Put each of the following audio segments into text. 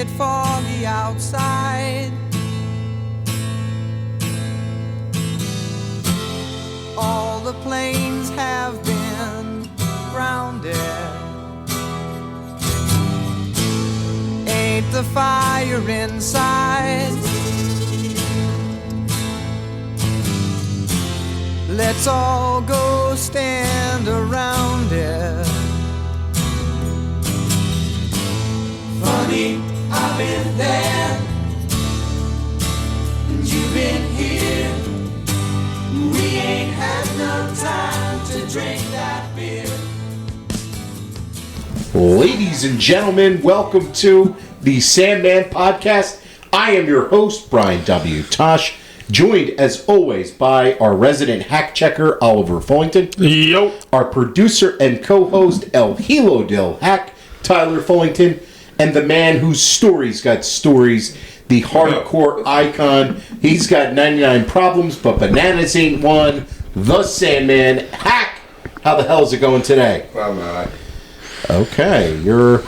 it foggy outside. All the planes have been grounded. Ain't the fire inside? Let's all go stand around it. Funny, I've been there, and you've been here. We ain't had no time to drink that beer. Ladies and gentlemen, welcome to the Sandman podcast. I am your host, Brian W. Tosh, joined as always by our resident hack checker, Oliver Fullington. Yo. Our producer and co-host, El Hilo del Hack, Tyler Fullington. And the man whose stories got stories, the hardcore icon. He's got 99 problems, but bananas ain't one. The Sandman. Hack, how the hell is it going today? I'm not. Okay, you're...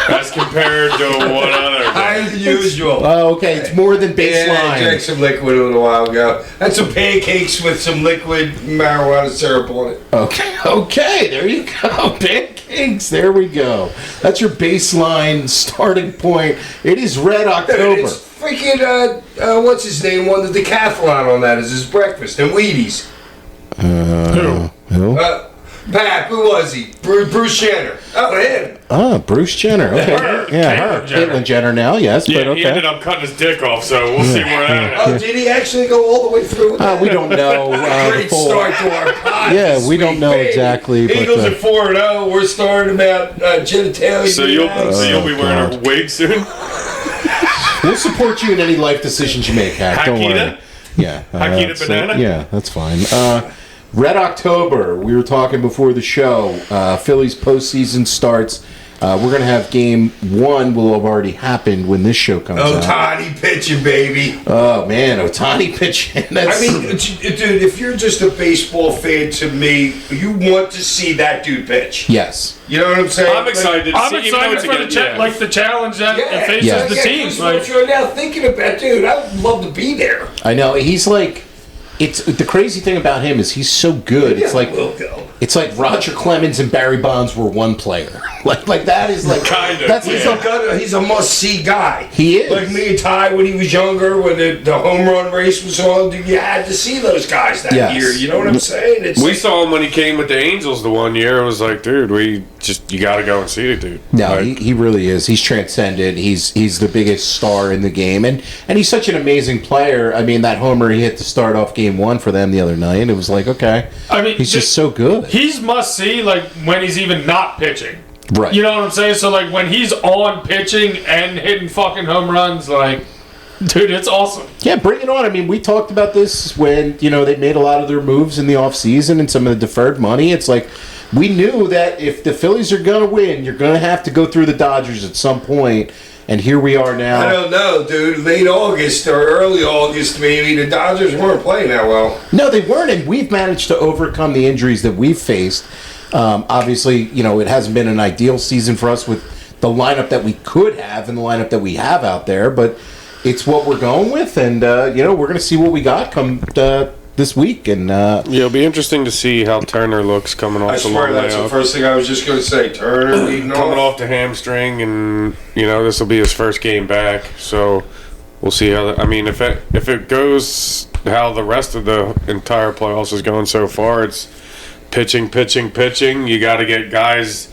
As compared to what other? As usual. Oh, okay, it's more than baseline. Yeah, I drank some liquid a little while ago. Had some pancakes with some liquid marijuana syrup on it. Okay, there you go. Pancakes, there we go. That's your baseline starting point. It is Red October. Dude, it's freaking, what's his name, won the decathlon on that as his breakfast. And Wheaties. Who? Pap, who was he? Bruce Jenner. Oh, him. Oh, Bruce Jenner. Okay. Her. Yeah, her. Caitlyn Jenner now, yes, Yeah, but okay. he ended up cutting his dick off, so we'll see where that is. Oh, did he actually go all the way through with that? We don't know. Great start to our pod. Yeah, we don't know exactly. But, Eagles at 4-0. We're starting about genitalia. So you'll be wearing a wig soon? We'll support you in any life decisions you make, Hack. Don't worry. Yeah. Hakita banana? Yeah, that's fine. Red October, we were talking before the show. Phillies postseason starts. We're going to have game one will have already happened when this show comes out. Ohtani pitching, baby. Oh, man, Ohtani pitching. I mean, dude, if you're just a baseball fan to me, you want to see that dude pitch. Yes. You know what I'm saying? I'm excited to I'm see excited for the challenge that faces Yeah. the team. What you're now thinking about, dude, I would love to be there. I know. He's like... It's the crazy thing about him is he's so good. It's like Roger Clemens and Barry Bonds were one player. Like that is like kind of. That's He's a must-see guy. He is. Like me and Ty when he was younger, when the home run race was on. You had to see those guys that year. You know what I'm saying? We saw him when he came with the Angels the one year. It was like, dude, you got to go and see it, dude. No, like, he really is. He's transcended. He's the biggest star in the game, and he's such an amazing player. I mean, that homer he hit to start off game one for them the other night. It was like, okay, I mean, he's just so good. He's must see like when he's even not pitching. Right. You know what I'm saying? So like when he's on pitching and hitting fucking home runs, like, dude, it's awesome. Yeah, bring it on. I mean, we talked about this when, they made a lot of their moves in the offseason and some of the deferred money. It's like, we knew that if the Phillies are going to win, you're going to have to go through the Dodgers at some point. And here we are now. I don't know, dude. Late August or early August, maybe, the Dodgers weren't playing that well. No, they weren't, and we've managed to overcome the injuries that we've faced. Obviously, it hasn't been an ideal season for us with the lineup that we could have and the lineup that we have out there, but it's what we're going with, and, we're going to see what we got come this week. And it'll be interesting to see how Turner looks coming off the long that's the first thing I was just going to say. Turner leading coming off the hamstring, and this will be his first game back. So we'll see how. If it goes how the rest of the entire playoffs is going so far, it's pitching. You got to get guys.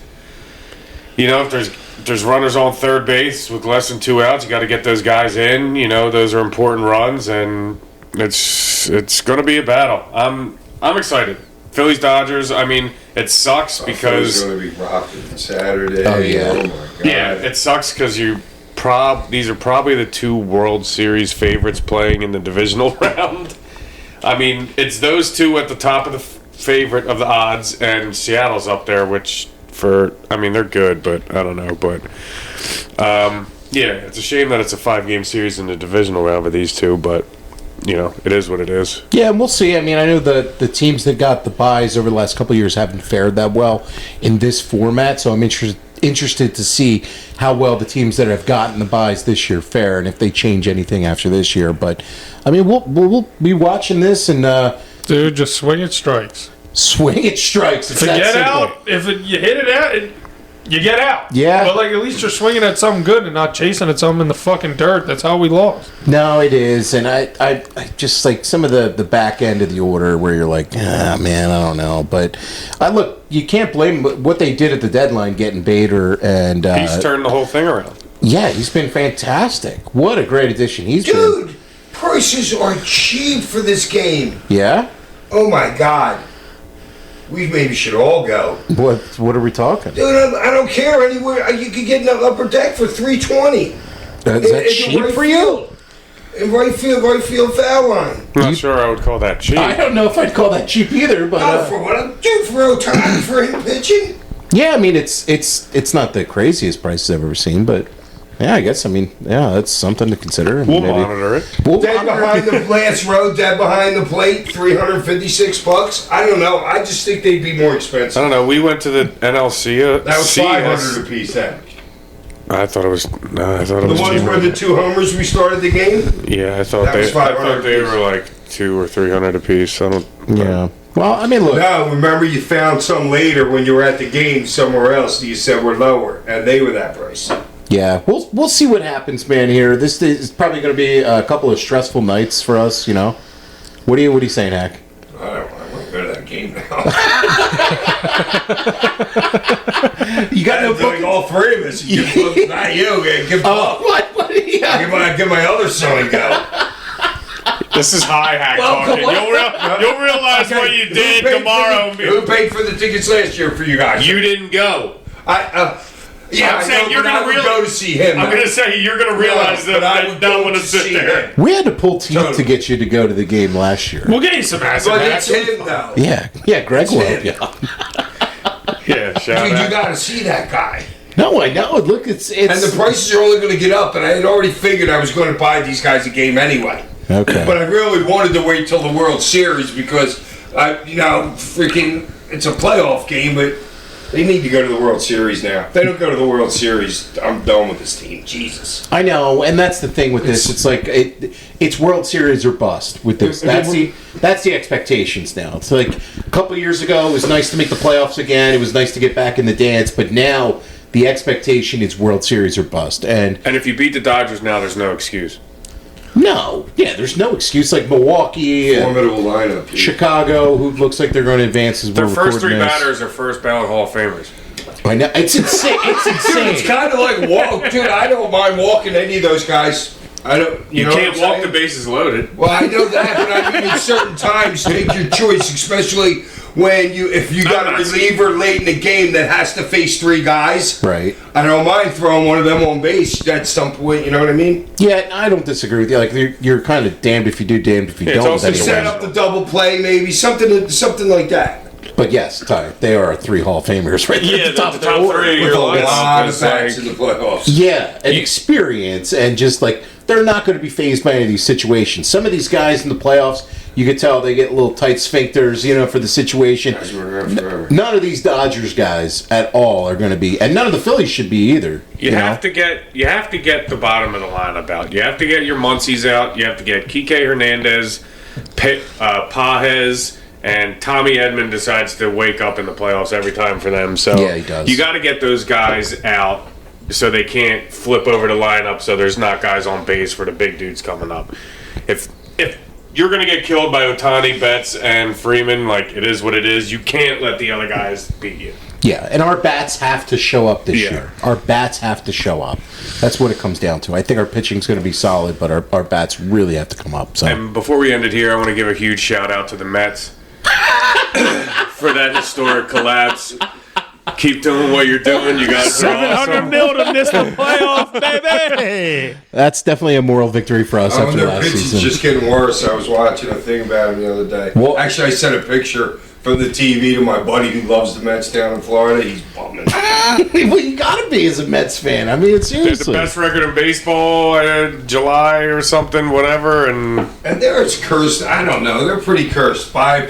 If there's runners on third base with less than 2 outs, you got to get those guys in. Those are important runs, and it's going to be a battle. I'm excited. Phillies Dodgers. It sucks because Philly's going to be rocking Saturday. Oh yeah. Oh my God. Yeah, it sucks because these are probably the two World Series favorites playing in the divisional round. It's those two at the top of the favorite of the odds, and Seattle's up there, which they're good, but I don't know. But it's a shame that it's a 5-game series in the divisional round with these two, but it is what it is. Yeah, and we'll see. I know the teams that got the buys over the last couple of years haven't fared that well in this format, so I'm interested interested to see how well the teams that have gotten the buys this year fare, and if they change anything after this year. But I mean, we'll be watching this and dude, just swing it strikes. Swing it strikes. It's If you that get simple. out, you hit it out, you get out. Yeah. But like at least you're swinging at something good and not chasing at something in the fucking dirt. That's how we lost. No, it is, and I just like some of the back end of the order where you're like, man, I don't know. But look, you can't blame what they did at the deadline, getting Bader, and He's turned the whole thing around. yeah, he's been fantastic. What a great addition he's been. Dude, prices are cheap for this game. Yeah. Oh my God. We maybe should all go. What are we talking? Dude, I don't care anywhere. You could get an upper deck for $320. Is that cheap for you? In right field foul line. I'm not sure I would call that cheap. I don't know if I'd call that cheap either, but Oh, for what I'm doing for Otani for him pitching. yeah, I mean it's not the craziest prices I've ever seen, but yeah, I guess that's something to consider. And We'll monitor it. We'll Dead monitor behind it. the last row, dead behind the plate, $356. I don't know. I just think they'd be more I expensive. don't know. We went to the NLC. That was $500 a piece then. I thought it was. No, I thought it The was ones cheaper. where the 2 homers we started the game. Yeah, I thought That was I 500 thought they apiece. were like $200 or $300 a piece. I don't. Yeah. Well, I mean, look. No, remember you found some later when you were at the game somewhere else that you said were lower, and they were that price. Yeah, we'll see what happens, man. Here, this is probably going to be a couple of stressful nights for us. You know, what are you saying, Hack? I don't want to go to that game now. You got no It's like booking? all 3 of us. Give not you. Give, What? Yeah. give my other son a go. This is high hack Well, talking. You'll realize what you Who did paid tomorrow. Who paid for the tickets last year for you guys? You didn't go. Yeah, I'm saying I know, you're but gonna I would real- go to see him. I'm gonna say you're gonna realize but I that would I don't go want to sit see there. him. We had to pull teeth Totally. to get you to go to the game last year. We'll get you some acid. But Mac. it's him though. Yeah, Greg will help you. Yeah, shout Dude, you out. got to see that guy. No, I know. Look, it's And the prices are only going to get up, and I had already figured I was going to buy these guys a game anyway. okay. But I really wanted to wait till the World Series because, freaking, it's a playoff game, but they need to go to the World Series now. If they don't go to the World Series, I'm done with this team. Jesus. I know, and that's the thing with this. It's like it's World Series or bust with this. That's the expectations now. It's like a couple years ago, it was nice to make the playoffs again. It was nice to get back in the dance, but now the expectation is World Series or bust. And And if you beat the Dodgers now, there's no excuse. no, there's no excuse. Like Milwaukee, Formidable lineup. Dude. Chicago, who looks like they're going to advance as Their we're first 3 recording this. batters are first ballot Hall of Famers. I know it's insane. It's Dude, insane. it's kind of like walk. Dude, I don't mind walking any of those guys. I don't. You know can't what I'm walk the saying? bases loaded. Well, I know that, but I mean, at certain times, take your choice, especially when if you got a not- reliever late in the game that has to face 3 guys. Right. I don't mind throwing one of them on base at some point. You know what I mean? Yeah, I don't disagree with you. Like you're kind of damned if you do, damned if you Yeah, it's don't. also with any Set of up them. the double play, maybe something like that. But yes, Ty, they are 3 Hall of Famers right there Yeah, at the top the of their top order. 3 With are a like, lot of it's bats like- in the playoffs. Yeah, and experience, and just like they're not going to be phased by any of these situations. Some of these guys in the playoffs, you could tell they get little tight sphincters, for the situation. Guys were around forever. None of these Dodgers guys at all are going to be, and none of the Phillies should be either. You have to get the bottom of the lineup out. You have to get your Muncies out. You have to get Kike Hernandez, Pajes, and Tommy Edman decides to wake up in the playoffs every time for them. So Yeah, he does. You got to get those guys out so they can't flip over the lineup. So there's not guys on base for the big dudes coming up. If you're going to get killed by Otani, Betts, and Freeman, like it is what it is, you can't let the other guys beat you. Yeah, and our bats have to show up this Yeah. year. Our bats have to show up. That's what it comes down to. I think our pitching's going to be solid, but our bats really have to come up. So. And before we end it here, I want to give a huge shout out to the Mets for that historic collapse. Keep doing what you're doing. You guys are awesome. mil to miss the playoff, baby. That's definitely a moral victory for us Oh, and after their last pitch season. is just getting worse. I was watching a thing about him the other day. Well- Actually, I sent a picture from the TV to my buddy who loves the Mets down in Florida. He's bumming. Well, you gotta be as a Mets fan. I mean, They had the seriously. best record in baseball in July or something, whatever, and they're cursed. I don't know. They're pretty cursed. By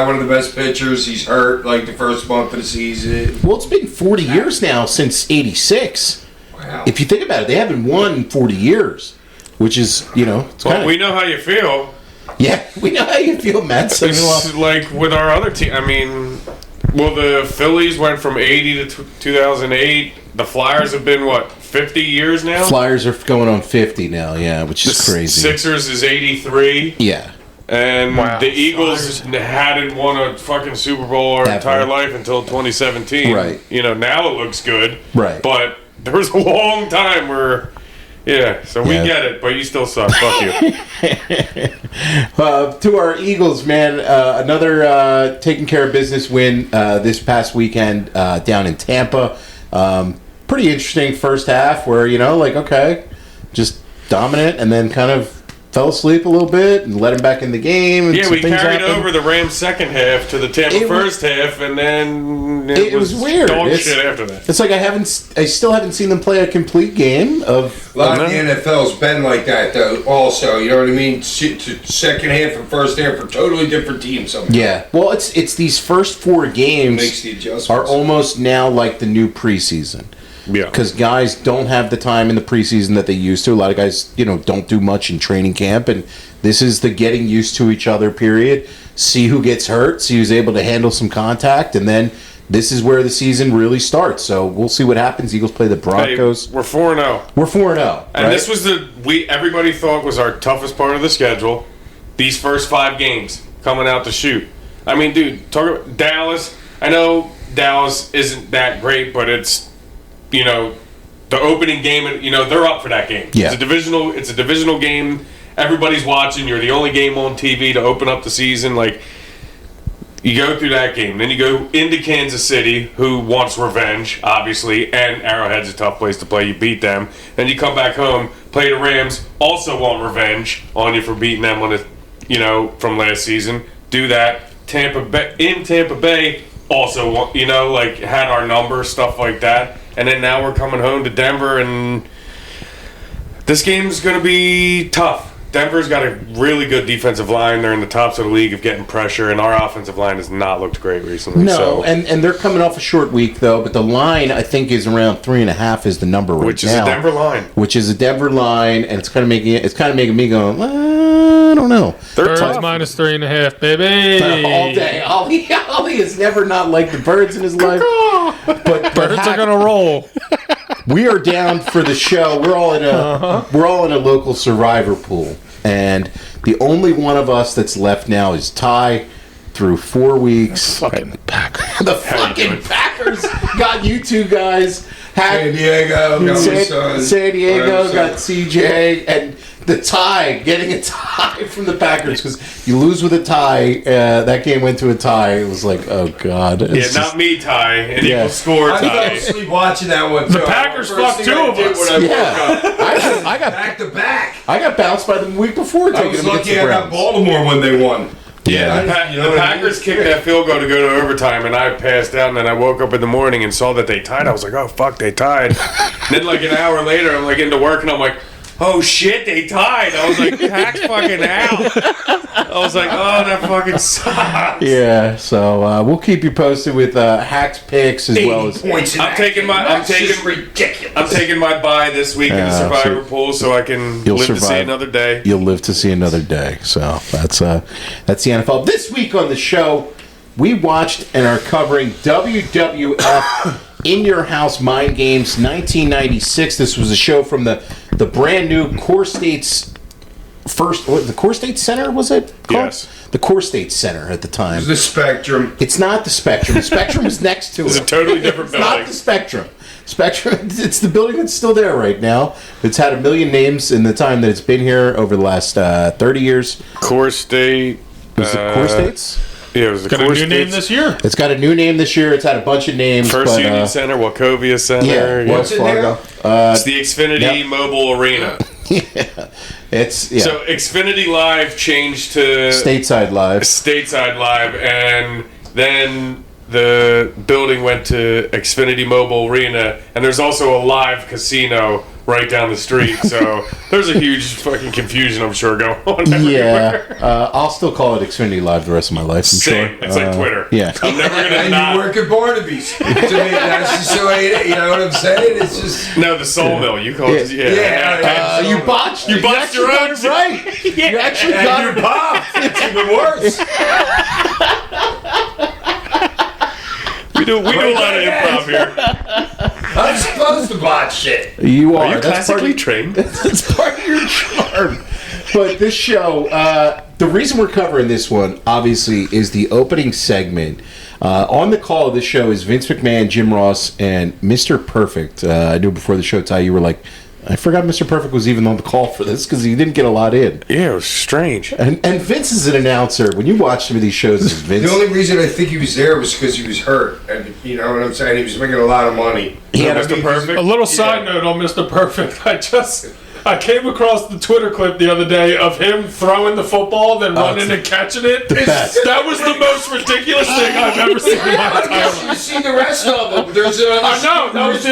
one of the best pitchers. He's hurt like the first month of the season. Well, it's been 40 years now since '86. Wow. If you think about it, they haven't won in 40 years, which is, it's well, kind we know how you feel. yeah, we know how you feel, Mets. I mean, It's like with our other team. I mean, well, the Phillies went from 80 to 2008. The Flyers have been, 50 years now? Flyers are going on 50 now, yeah, which is crazy. Sixers is 83. Yeah. And Wow. the Eagles hadn't won a fucking Super Bowl our Ever. entire life until 2017. Right. Now it looks good. Right. But there was a long time where, so we Yeah. get it, but you still suck. Fuck you. To our Eagles, man, another taking care of business win this past weekend down in Tampa. Pretty interesting first half where, okay, just dominant, and then kind of fell asleep a little bit and let him back in the game. And Yeah, some we things carried happened. over the Rams' second half to the Tampa It was- first half, and then It was weird. dog It's- shit after that. It's like I still haven't seen them play a complete game of. A lot of the NFL's been like that, though, also. You know what I mean? Second half and first half are totally different teams. Sometimes. Yeah, well, it's these first four games Makes the adjustments. are almost now like the new preseason. Yeah. Because guys don't have the time in the preseason that they used to. A lot of guys, don't do much in training camp, and this is the getting used to each other period. See who gets hurt, see who's able to handle some contact, and then this is where the season really starts. So we'll see what happens. Eagles play the Broncos. We're 4-0. We're 4-0. And this was everybody thought was our toughest part of the schedule. These first 5 games coming out to shoot. I mean, dude, talk about Dallas. I know Dallas isn't that great, but it's, the opening game, they're up for that game. Yeah. It's a divisional game. Everybody's watching. You're the only game on TV to open up the season. Like, you go through that game. Then you go into Kansas City, who wants revenge, obviously, and Arrowhead's a tough place to play. You beat them. Then you come back home, play the Rams, also want revenge on you for beating them from last season. Do that. Tampa Bay also want, had our number, stuff like that. And then now we're coming home to Denver, and this game's going to be tough. Denver's got a really good defensive line. They're in the tops of the league of getting pressure, and our offensive line has not looked great recently. No, so. and they're coming off a short week, though, but the line, I think, is around 3.5 is the number right Which is now. a Denver line. Which is a Denver line, and it's kind of making me go, I don't know. They're Birds tough. minus 3.5, baby. All day. Ollie has never not liked the Birds in his life. But Birds are gonna roll. we are down for the show. We're all in a local survivor pool, and the only one of us that's left now is Ty. Through 4 weeks, Fucking Packers. the fucking Packers got you two guys. San Diego, got my son. San Diego Whatever, got son. CJ, and the tie, getting a tie from the Packers, because you lose with a tie. That game went to a tie. It was like, oh god. Yeah, not me, Ty. An Yeah. equal score, I fell Ty. asleep watching that one, too. The Packers First fucked thing 2 I of did us. when I woke up. I got Back to back. I got bounced by them the week before I taking was them against lucky the I got Browns. Baltimore when they won. Yeah. The Packers kicked that field goal to go to overtime, and I passed out, and then I woke up in the morning and saw that they tied. I was like, oh, fuck, they tied. Then, like, an hour later, I'm, like, into work, and I'm like, oh, shit, they tied. I was like, Hack's fucking out. I was like, oh, that fucking sucks. Yeah, so we'll keep you posted with Hack's picks as 80 well as. points in I'm that taking game. my- I'm That's taking- just ridiculous. I'm taking my bye this week in the Survivor pool so I can You'll live to see survive. another day. You'll live to see another day. So that's the NFL. This week on the show, we watched and are covering WWF In Your House Mind Games 1996. This was a show from the brand new Core States the Core States Center, was it called? Yes. The Core States Center at the time. The Spectrum. It's not the Spectrum. The Spectrum is next to It's it. a totally different It's not building. the Spectrum. Spectrum, it's the building that's still there right now. It's had a million names in the time that it's been here over the last 30 years. Core State. Was it Core States? Yeah, it was the Got a Core new name States. this year. It's got a new name this year. It's had a bunch of names. First but, Union Center, Wachovia Center. Yeah, West it Fargo. It's the Xfinity Yep. Mobile Arena. It's So Xfinity Live changed to stateside live. Stateside Live, and then the building went to Xfinity Mobile Arena, and there's also a live casino right down the street. So there's a huge fucking confusion, I'm sure, going on everywhere. Yeah, I'll still call it Xfinity Live the rest of my life. I'm Same. sure. It's like Twitter. Yeah. I'm never gonna And not. you work at Barnaby's. To me, that's just the way it is. You know what I'm saying? It's just. No, the Soul Mill. You call it. Yeah. Yeah. You botched. You botched your got own it right. You actually got And it you popped. It's even worse. We do a lot of improv here. I'm supposed to botch shit. You are. Are you That's part classically of, trained? that's part of your charm. But this show, the reason we're covering this one, obviously, is the opening segment. On the call of this show is Vince McMahon, Jim Ross, and Mr. Perfect. I knew before the show, Ty, you were like, I forgot Mr. Perfect was even on the call for this because he didn't get a lot in. Yeah, it was strange. And Vince is an announcer. When you watch some of these shows, is Vince. The only reison I think he was there was because he was hurt. And you know what I'm saying? He was making a lot of money. He had Mr. Perfect. A little side note on Mr. Perfect. I came across the Twitter clip the other day of him throwing the football, then running and catching it. best. That was the most ridiculous thing I've ever seen in my entire life. You see the rest of them. There's another. I know that was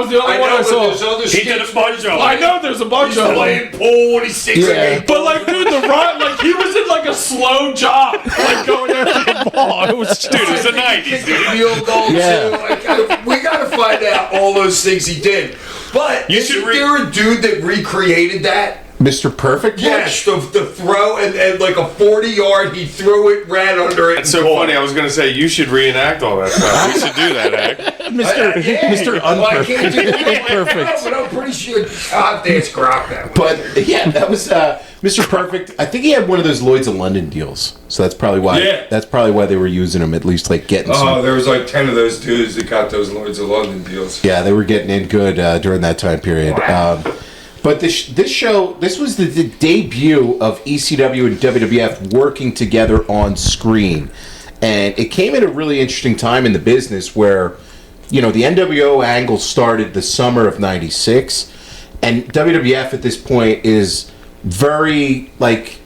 the only one I saw. There's other He did a bunch of I know there's a bunch He's of them. playing pool and he's 6 Yeah. But like, dude, the run, like he was in like a slow jog, like going after the ball. It was Dude, it's the 90s, dude. Field goal Yeah. too. Like, we gotta find out all those things he did. But You isn't should there a dude that recreated that? Mr. Perfect? Yes, the throw and like a 40-yard, he threw it, ran under it. It's and so caught funny. I was going to say, you should reenact all that stuff. We should do that act. Mr. Well, I can't Unperfect. do that. Perfect. But I'm pretty sure I'll dance Grok that one. But yeah, that was Mr. Perfect. I think he had one of those Lloyd's of London deals, so that's probably why. Yeah. That's probably why they were using him, at least like getting some. Oh, there was like 10 of those dudes that got those Lloyd's of London deals. Yeah, they were getting in good during that time period. But this show, this was the debut of ECW and WWF working together on screen, and it came at a really interesting time in the business where, you know, the NWO angle started the summer of '96, and WWF at this point is very like,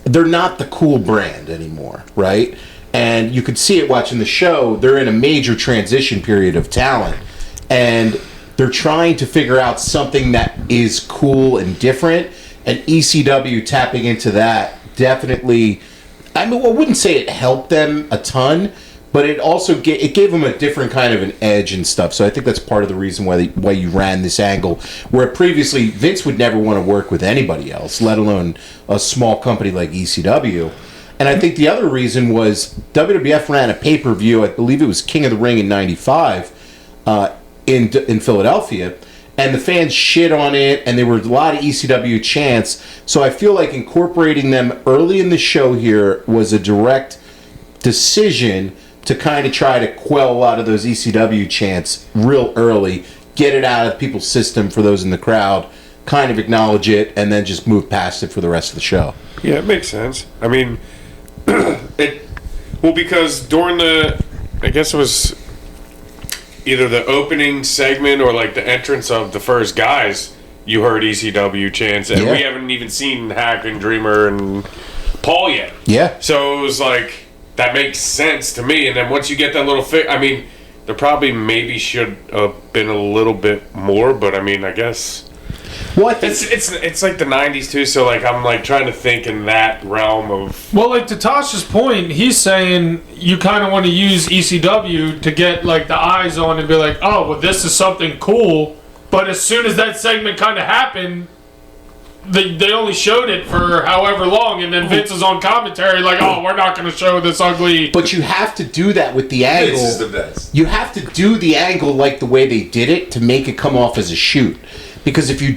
they're not the cool brand anymore, right? And you could see it watching the show. They're in a major transition period of talent, and they're trying to figure out something that is cool and different, and ECW tapping into that definitely, I mean, I wouldn't say it helped them a ton, but it also gave them a different kind of an edge and stuff. So I think that's part of the reason why you ran this angle, where previously Vince would never want to work with anybody else, let alone a small company like ECW. And I think the other reason was WWF ran a pay-per-view, I believe it was King of the Ring in '95, in Philadelphia, and the fans shit on it, and there were a lot of ECW chants. So I feel like incorporating them early in the show here was a direct decision to kind of try to quell a lot of those ECW chants real early, get it out of people's system for those in the crowd, kind of acknowledge it, and then just move past it for the rest of the show. Yeah, it makes sense. I mean, because during I guess it was either the opening segment or like the entrance of the first guys, you heard ECW chants, and we haven't even seen Hack and Dreamer and Paul yet. Yeah. So it was like, that makes sense to me. And then once you get that little I mean, there probably maybe should have been a little bit more, but I mean, I guess. Well, I think It's like the 90s too, so like I'm like trying to think in that realm of. Well, like to Tasha's point, he's saying you kind of want to use ECW to get like the eyes on and be like, oh, well, this is something cool. But as soon as that segment kind of happened, they only showed it for however long, and then Vince is on commentary like, oh, we're not going to show this ugly. But you have to do that with the angle. This is the best. You have to do the angle like the way they did it to make it come off as a shoot. Because if you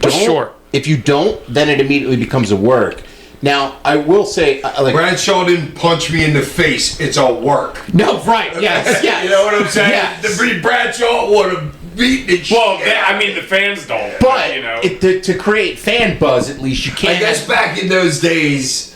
don't, then it immediately becomes a work. Now, I will say, like, Bradshaw didn't punch me in the face. It's a work. no, right? Yes, yes. You know what I'm saying? Yes. The Bradshaw would have beaten the Well, shit out I of mean, the fans don't. But you know, to create fan buzz, at least you I can't. guess back in those days,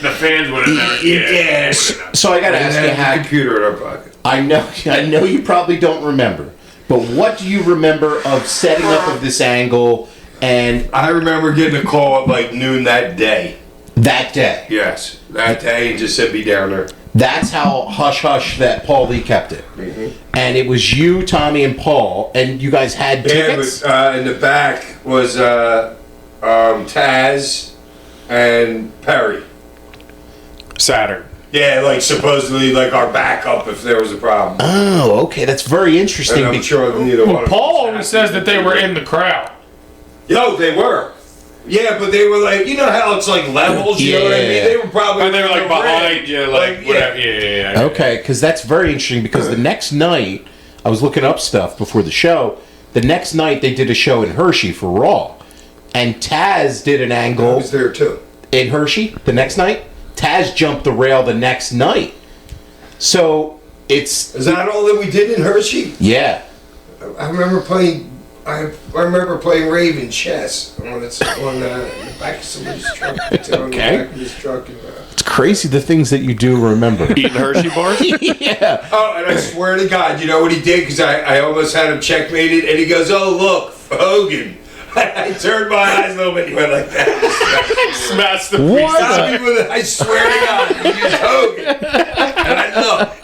the fans would have never. yeah. So I got to and ask you, had a Hack. computer in our pocket. I know you probably don't remember, but what do you remember of setting up of this angle? And I remember getting a call at like noon that day. That day. Yes, that day, and just said be down there. That's how hush-hush that Paul Lee kept it. And it was you, Tommy, and Paul, and you guys had tickets? Yeah, but in the back was Taz and Perry. Saturn. Yeah, like supposedly like our backup if there was a problem. Oh, okay. That's very interesting. And I'm sure neither one of Paul us always says that they were in the crowd. Yo, they were. Yeah, but they were like, you know how it's like levels, you know what I mean? They were probably And they were like in the behind ring. you, like whatever. Yeah. Okay, because that's very interesting because the next night, I was looking up stuff before the show. The next night, they did a show in Hershey for Raw. And Taz did an I angle was there too. in Hershey the next night. Taz jumped the rail the next night. So it's... Is that all that we did in Hershey? Yeah. I remember playing. I remember playing Raven chess on the back of somebody's truck. Okay. On the back of his truck. It's crazy the things that you do remember. Eating Hershey bars? Yeah. Oh, and I swear to God, you know what he did? Because I almost had him checkmated, and he goes, "Oh, look, Hogan." I turned my eyes a little bit, and he went like that. Smash the What? I swear to God, he was Hogan. And I looked.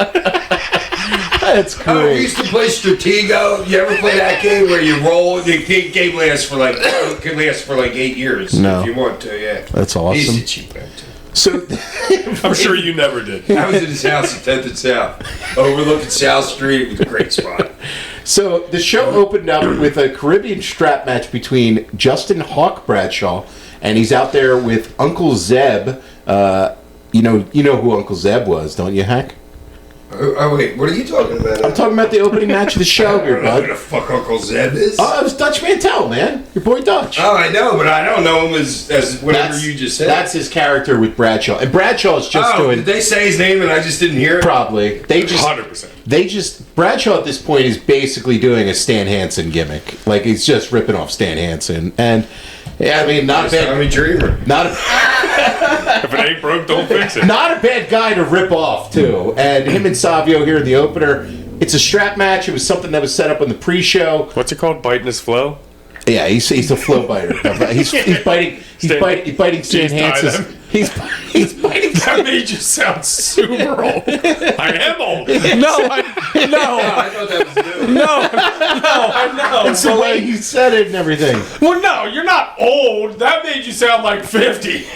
That's Oh, we great. used to play Stratego. You ever play that game where you roll? The game lasts for like can last for like 8 years No. if you want to. Yeah, That's he's a awesome. cheap man too. So, I'm sure you never did. I was at his house at 10th and South, overlooking South Street. It was a great spot. so the show opened up with a Caribbean strap match between Justin Hawk Bradshaw, and he's out there with Uncle Zeb. You know who Uncle Zeb was, don't you, Hack? Oh wait, what are you talking about? I'm talking about the opening match of the show I here, don't know who bud. the fuck Uncle Zeb is. Oh, it was Dutch Mantel, man. Your boy Dutch. Oh, I know, but I don't know him as whatever you just said. That's his character with Bradshaw. And Bradshaw's just doing... Did they say his name and I just didn't hear it? Probably. They just... 100%. Bradshaw at this point is basically doing a Stan Hansen gimmick. Like, he's just ripping off Stan Hansen. And, yeah, I mean, not a bad... Tommy Dreamer. Not a... If it ain't broke, don't fix it. Not a bad guy to rip off, too. And him and Savio here in the opener. It's a strap match. It was something that was set up on the pre-show. What's it called? Biting his flow? Yeah, he's a flow biter. He's biting Stan Hansen. He's biting. That made you sound super old. I am old. I thought that was new. I know. It's the way he said it and everything. Well, no, you're not old. That made you sound like 50.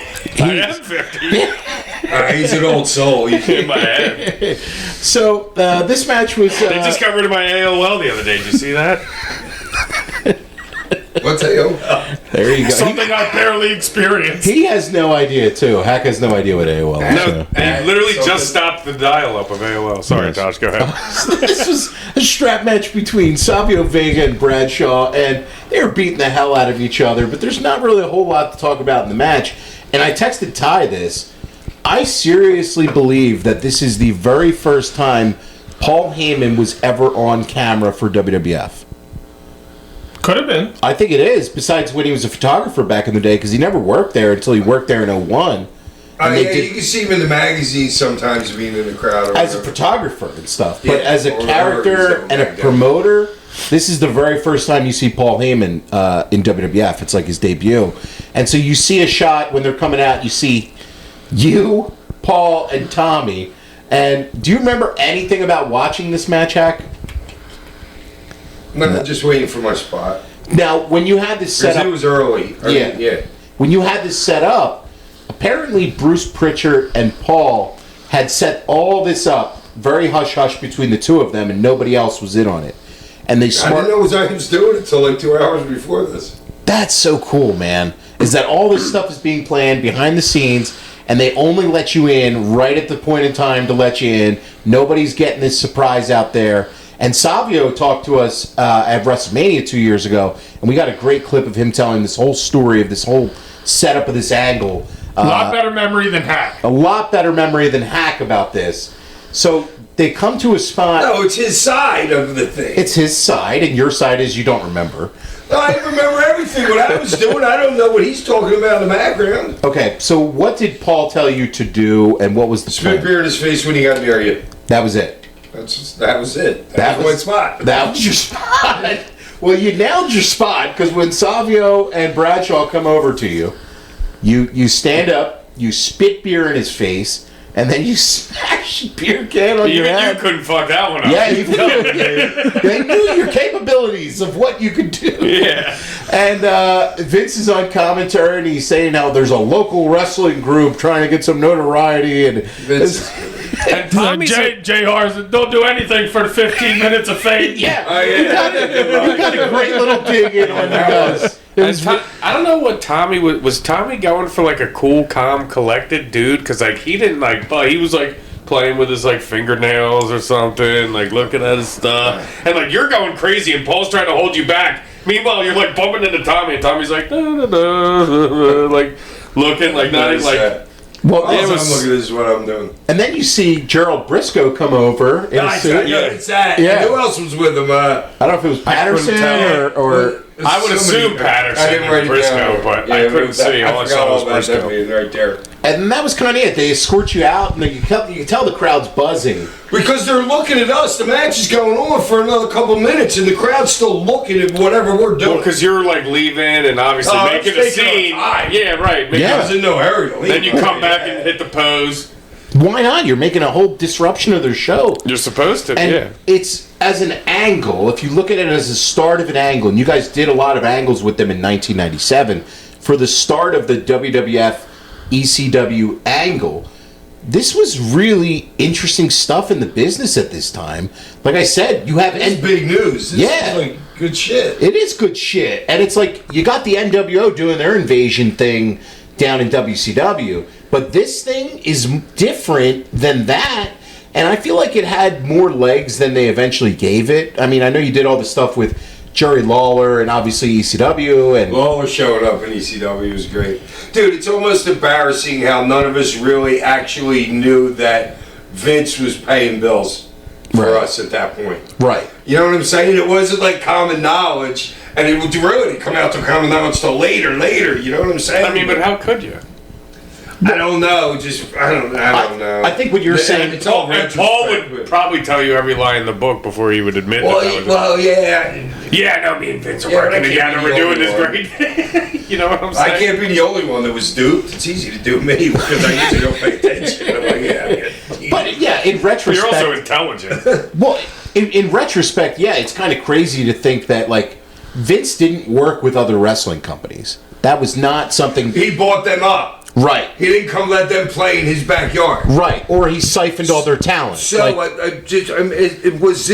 I am 50 He's an old soul. in my head. So this match was. They just got rid of my AOL the other day. Did you see that? What's AOL? There you go. Something I barely experienced. He has no idea too. Hack has no idea what AOL is. No, they literally just stopped the dial-up of AOL. Sorry, Yes. Josh, go ahead. This was a strap match between Savio Vega and Bradshaw, and they were beating the hell out of each other. But there's not really a whole lot to talk about in the match. And I texted Ty this. I seriously believe that this is the very first time Paul Heyman was ever on camera for WWF. Could have been. I think it is, besides when he was a photographer back in the day, because he never worked there until he worked there in 01. Yeah, did- you can see him in the magazines sometimes being in the crowd. Or As a whatever. photographer and stuff. Yeah, But as a or character whatever and a back then. promoter, this is the very first time you see Paul Heyman in WWF. It's like his debut. And so you see a shot when they're coming out, you see you, Paul, and Tommy. And do you remember anything about watching this match, Hack? No, just waiting for my spot. Now, when you had this set Because up... it was early. Yeah. When you had this set up, apparently Bruce Pritchard and Paul had set all this up very hush-hush between the two of them, and nobody else was in on it. And they I didn't know I was doing it until like 2 hours before this. That's so cool, man. Is that all this stuff is being planned behind the scenes, and they only let you in right at the point in time to let you in. Nobody's getting this surprise out there. And Savio talked to us at WrestleMania 2 years ago, and we got a great clip of him telling this whole story of this whole setup of this angle. A lot better memory than Hack. A lot better memory than Hack about this. So they come to a spot. No, it's his side of the thing. It's his side, and your side is you don't remember. I remember everything what I was doing. I don't know what he's talking about in the background. Okay, so what did Paul tell you to do, and what was the Spit plan? beer in his face when he got near you. That was it. That was it. That was my spot. That was your spot. Well, you nailed your spot, because when Savio and Bradshaw come over to you, you stand up, you spit beer in his face, and then you smash a beer can on your Even head. you couldn't fuck that one up. Yeah, they knew your capabilities of what you could do. Yeah. And Vince is on commentary, and he's saying how there's a local wrestling group trying to get some notoriety, and And Tommy's Jay Hars, don't do anything for 15 minutes of fame. yeah, Oh, yeah. you got a great little dig in on you guys. It was I don't know what Tommy was Tommy going for, like a cool, calm, collected dude? Because like he didn't like, but he was like playing with his like fingernails or something, like looking at his stuff, and like you're going crazy, and Paul's trying to hold you back. Meanwhile, you're like bumping into Tommy, and Tommy's like, da, da, da, da, like looking like not like. well, All it I'm was, looking at is what I'm doing. and then you see Gerald Briscoe come over in a Nice, suit. it's that. Yeah. And who else was with him? I don't know if it was Patterson tell. or I would assume Patterson I didn't write and it Briscoe, down. but Yeah, I couldn't see. I All I forgot saw was all about that Briscoe. being right there. and that was kind of it. They escort you out, and you can tell the crowd's buzzing. Because they're looking at us. The match is going on for another couple minutes, and the crowd's still looking at whatever we're doing. Well, because you're like leaving and obviously Oh, making a it's taking scene. our time. Yeah, right. Making Yeah. I was in no hurry to leave. Then you come back and hit the pose. Why not? You're making a whole disruption of their show. You're supposed to, And yeah. it's as an angle, if you look at it as the start of an angle, and you guys did a lot of angles with them in 1997, for the start of the WWF ECW angle, this was really interesting stuff in the business at this time. Like I said, you have... It's big news. This Yeah. is like good shit. It is good shit. And it's like, you got the NWO doing their invasion thing down in WCW, but this thing is different than that, and I feel like it had more legs than they eventually gave it. I mean, I know you did all the stuff with Jerry Lawler and obviously ECW, and Lawler showing up in ECW was great. Dude, it's almost embarrassing how none of us really actually knew that Vince was paying bills for Right. us at that point. right. You know what I'm saying? It wasn't like common knowledge, and it would really come out to common knowledge till later. You know what I'm saying? I mean, but how could you? I don't know. I don't know. I think what you're saying... it's all And Paul retrospect, would but- probably tell you every line in the book before he would admit that was Well, yeah. yeah, no, me and Vince are Yeah, working that can't together. be We're the doing only this one. great thing. You know what I'm saying? I can't be the only one that was duped. It's easy to dupe me because I usually don't pay attention. I'm like, yeah. But yeah, in You're retrospect... also intelligent. Well, in retrospect, yeah, it's kind of crazy to think that, like, Vince didn't work with other wrestling companies. That was not something... He bought them up. Right. He didn't come let them play in his backyard. Right, or he siphoned all their talent. So was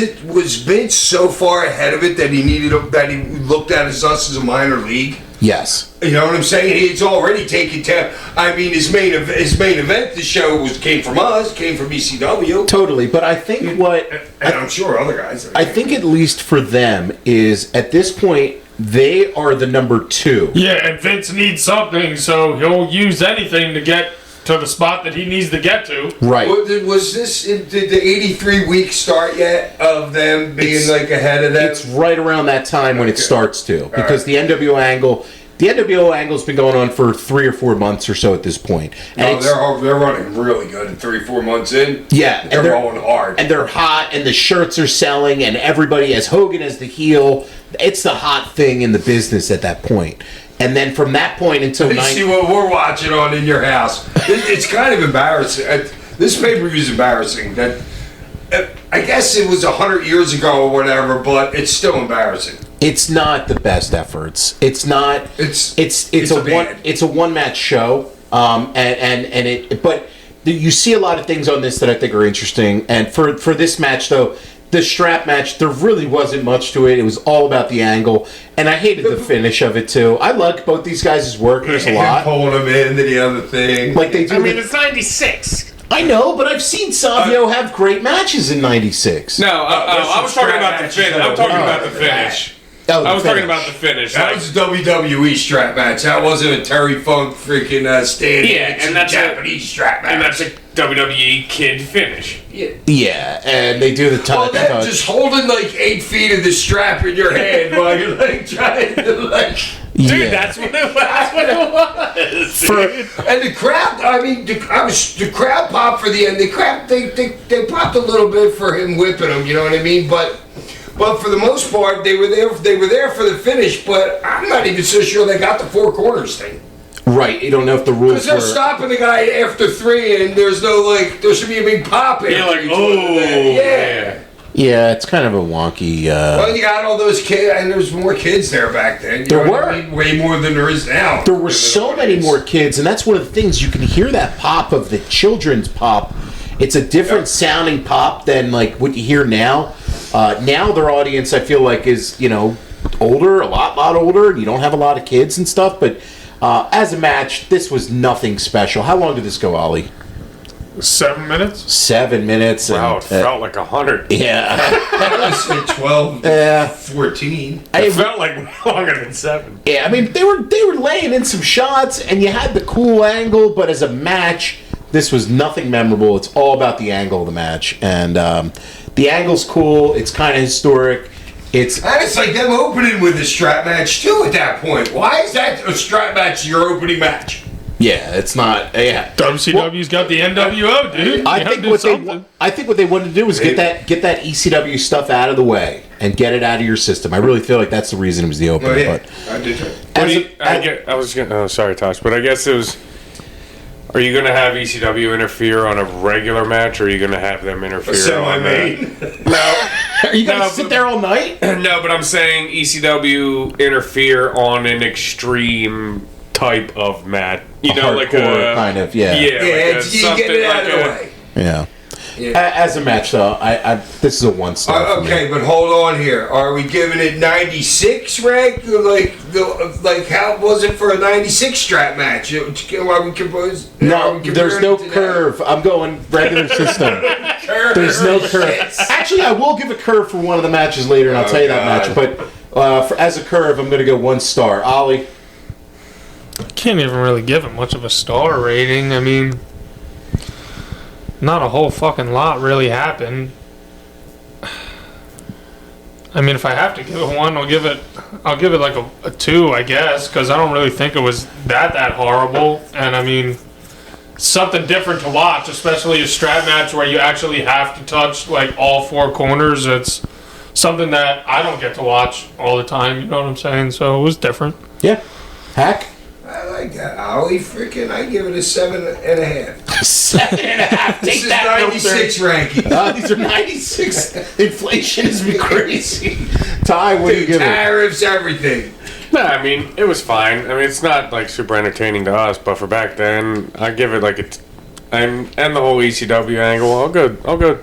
Vince so far ahead of it that he that he looked at us as a minor league? Yes. You know what I'm saying? He's already taken time. I mean, his main event, the show came from us, came from ECW, Totally, but I think what... and I'm sure other guys. I think at least for them is, at this point, they are the number two. Yeah, and Vince needs something, so he'll use anything to get to the spot that he needs to get to. Right. Was this did the 83 week start yet of them being It's- like ahead of them? It's right around that time when it Okay. starts to, because the NWO angle's been going on for 3 or 4 months or so at this point. And No, it's- they're running really good. In 3-4 months in, Yeah, they're rolling hard. and they're hot, and the shirts are selling, and everybody has Hogan as the heel. It's the hot thing in the business at that point. And then from that point until You see what we're watching on in your house. It's kind of embarrassing. This pay-per-view is embarrassing. That I guess it was 100 years ago or whatever, but it's still embarrassing. it's not the best efforts. It's not. It's It's a one match show. But you see a lot of things on this that I think are interesting. And for this match though, the strap match, there really wasn't much to it. It was all about the angle, and I hated the finish of it too. I like both these guys' workers a lot. Pulling them into the other thing. Like they do. I mean, it's 96. I know, but I've seen Savio have great matches in '96. No, there's I was some talking strap about the matches finish. that I'm talking are about the better than finish. Oh, the I was talking finish. about the finish. That Like, was a WWE strap match. That wasn't a Terry Funk freaking standing. Yeah, It's and a that's Japanese strap match. and that's a WWE kid finish. Yeah, and they do the Well, touch. that just holding like 8 feet of the strap in your hand while you're like trying to like. Dude, that's what it was. And the crowd, I mean, the crowd popped for the end. The crowd, they popped a little bit for him whipping him. You know what I mean? But for the most part, they were there. They were there for the finish. But I'm not even so sure they got the 4 corners thing. Right. You don't know if the rules Because they're were... stopping the guy after 3, and there's no, like, there should be a big pop in. Yeah, like, oh, yeah. Yeah, it's kind of a wonky... Well, you got all those kids, and there's more kids there back then. You There know what were. I mean? Way more than there is now. There were so many more kids, and that's one of the things. You can hear that pop of the children's pop. It's a different sounding pop than like what you hear now. Now their audience, I feel like, is older, a lot older, and you don't have a lot of kids and stuff. But as a match, this was nothing special. How long did this go, Ollie? 7 minutes. 7 minutes. Wow, and, it felt like 100. Yeah. I said 12, Yeah. 14. It felt like longer than 7. Yeah, I mean they were laying in some shots, and you had the cool angle, but as a match, this was nothing memorable. It's all about the angle of the match, and the angle's cool. It's kind of historic. And it's like them opening with a strap match too at that point. Why is that a strap match your opening match? Yeah, it's not. Yeah, WCW's got the NWO, dude. I You think have to what do something. they wanted to do was get that ECW stuff out of the way and get it out of your system. I really feel like that's the reason it was the opener. Oh, yeah. But I did too. I was gonna. Oh, sorry, Tosh, but I guess it was. Are you going to have ECW interfere on a regular match, or are you going to have them interfere on Semi-main. No, are you gonna No, sit but- there all night? no, but I'm saying ECW interfere on an extreme type of match. You know, like Hardcore a kind of. Yeah. yeah, Yeah, like a you get it out of the like way. Yeah. Yeah. As a match, though, I this is a 1-star. for me. Okay, but hold on here. Are we giving it 96 rank? Like how was it for a 96 strap match? Are we composed? No, there's no curve. I'm going regular system. There's no curve. Actually, I will give a curve for one of the matches later, and I'll tell you that match. But as a curve, I'm going to go 1 star. Ollie? Can't even really give it much of a star rating. I mean, not a whole fucking lot really happened. I mean, if I have to give it one, I'll give it like a 2, I guess, because I don't really think it was that horrible. And I mean, something different to watch, especially a strap match where you actually have to touch like all 4 corners. It's something that I don't get to watch all the time. You know what I'm saying? So it was different. Yeah. Hack? I like that. Ollie, freaking, I give it a 7.5. 7.5. This is 96 ranking. These are 96. Inflation has been crazy. Ty, what do you give it? Tariffs, everything. No, I mean it was fine. I mean it's not like super entertaining to us, but for back then, I give it like and the whole ECW angle. I'll go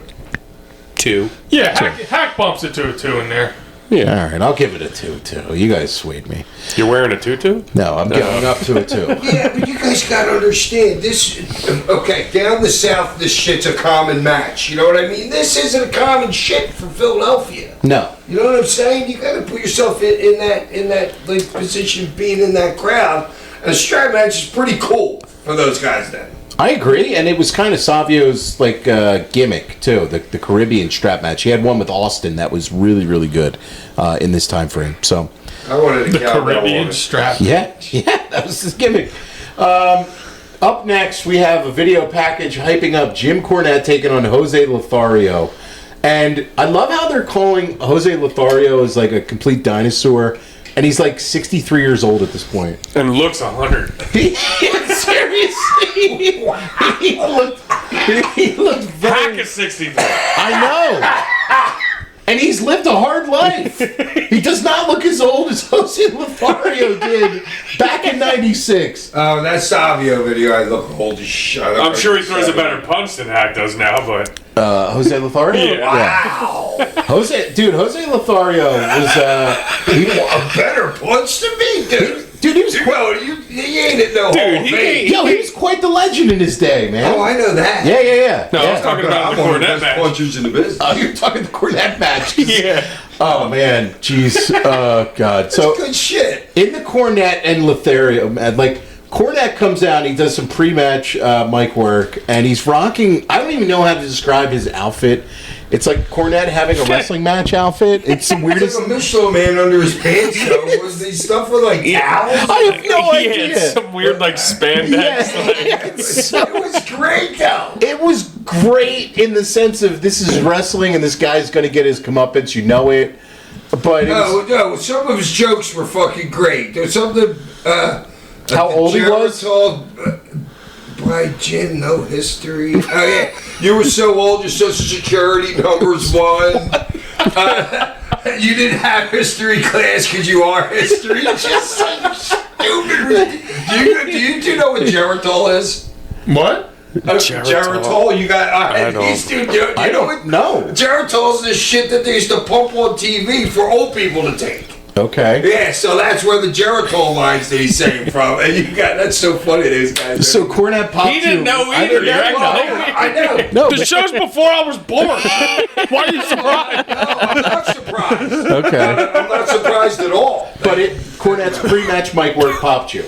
2. Yeah, Hack bumps it to a 2 in there. Yeah. All right, I'll give it a 2 too. You guys swayed me. You're wearing a tutu? No, I'm giving up to a 2. Yeah, but you guys gotta understand this. Okay, down the south, this shit's a common match. You know what I mean? This isn't a common shit for Philadelphia. No. You know what I'm saying? You gotta put yourself in that like position, being in that crowd. And a strap match is pretty cool for those guys then. I agree, and it was kind of Savio's like gimmick too. The Caribbean strap match. He had one with Austin that was really good in this time frame. So I wanted The a cowbell Caribbean on it. strap. yeah, that was his gimmick. Up next, we have a video package hyping up Jim Cornette taking on Jose Lothario, and I love how they're calling Jose Lothario as like a complete dinosaur. And he's like 63 years old at this point. And looks 100. Seriously? He looked very... Hack is 63. I know. And he's lived a hard life. He does not look as old as Jose Lothario did back in 96. Oh, that Savio video, I look old as shit. I'm sure he throws a better punch than Hack does now, but Jose Lothario? Yeah. Wow. Jose Lothario was... A better punch than me, dude. Dude, he was You quite... know, you ain't at no Hall of Fame. He was quite the legend in his day, man. Oh, I know that. Yeah. no, I was talking about the I'm one of the Cornette best match. punchers in the business. Oh, you're talking the Cornette match. Yeah. Oh, man. Jeez. Oh, God. So, Good shit. in the Cornette and Lothario, like, Cornette comes out and he does some pre-match mic work, and he's rocking... I don't even know how to describe his outfit. It's like Cornette having a wrestling match outfit. It's the It's weirdest... like a Michelin man under his pants, though. Was they stuff with, like, towels? I have no He idea. had some weird like spandex. Yeah, it's so- It was great, though. It was great in the sense of this is wrestling and this guy's going to get his comeuppance. You know it. But it was, No, some of his jokes were fucking great. There was something, How old he was? By Jim, no history. Oh yeah, you were so old. Your social security number's one. You didn't have history class because you are history. Just so stupid. Do you know what Geritol is? What? Geritol. You got. I don't. I don't know. Geritol is the shit that they used to pump on TV for old people to take. Okay. Yeah, so that's where the Geritol lines that he's saying from, and that's so funny. These guys. So Cornette popped He didn't you. know I either. didn't You're know. acting I know. No, The but- show's before I was born. Why are you surprised? No, I'm not surprised. Okay. I'm not surprised at all. But Cornette's pre-match mic work popped you.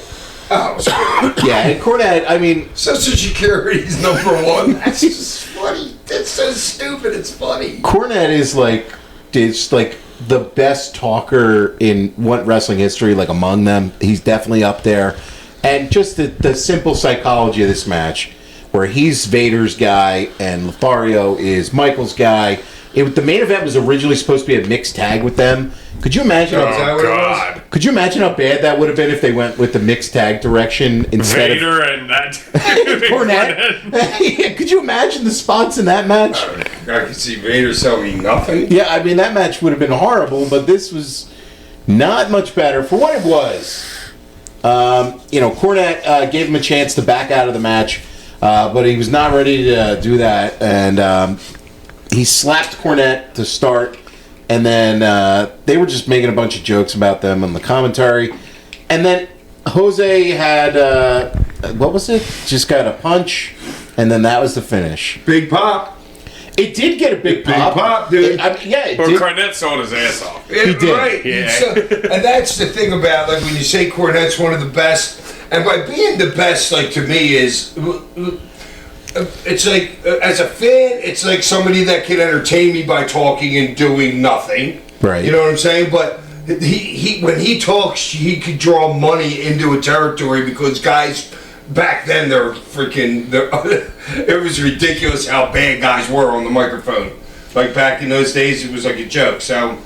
Oh, it's great. Yeah, and Cornette, I mean, Social Security's number one. That's just funny. That's so stupid. It's funny. Cornette is like the best talker in wrestling history, like among them. He's definitely up there. And just the simple psychology of this match, where he's Vader's guy and Lothario is Michael's guy. The main event was originally supposed to be a mixed tag with them. Could you imagine? Is that what it was? God. Could you imagine how bad that would have been if they went with the mixed tag direction instead Vader and that. of Cornette? Yeah, could you imagine the spots in that match? I can see Vader selling nothing. Yeah, I mean, that match would have been horrible, but this was not much better for what it was. Cornette gave him a chance to back out of the match, but he was not ready to do that, and he slapped Cornette to start, and then they were just making a bunch of jokes about them on the commentary, and then Jose had, what was it? Just got a punch, and then that was the finish. Big pop. It did get a big pop. pop, dude. It But did. Cornette sold his ass off. He did. Right. Yeah. So, and that's the thing about, like, when you say Cornette's one of the best, and by being the best, like, to me is, it's like, as a fan, it's like somebody that can entertain me by talking and doing nothing. Right. You know what I'm saying? But he when he talks, he could draw money into a territory because guys back then it was ridiculous how bad guys were on the microphone. Like back in those days, it was like a joke. So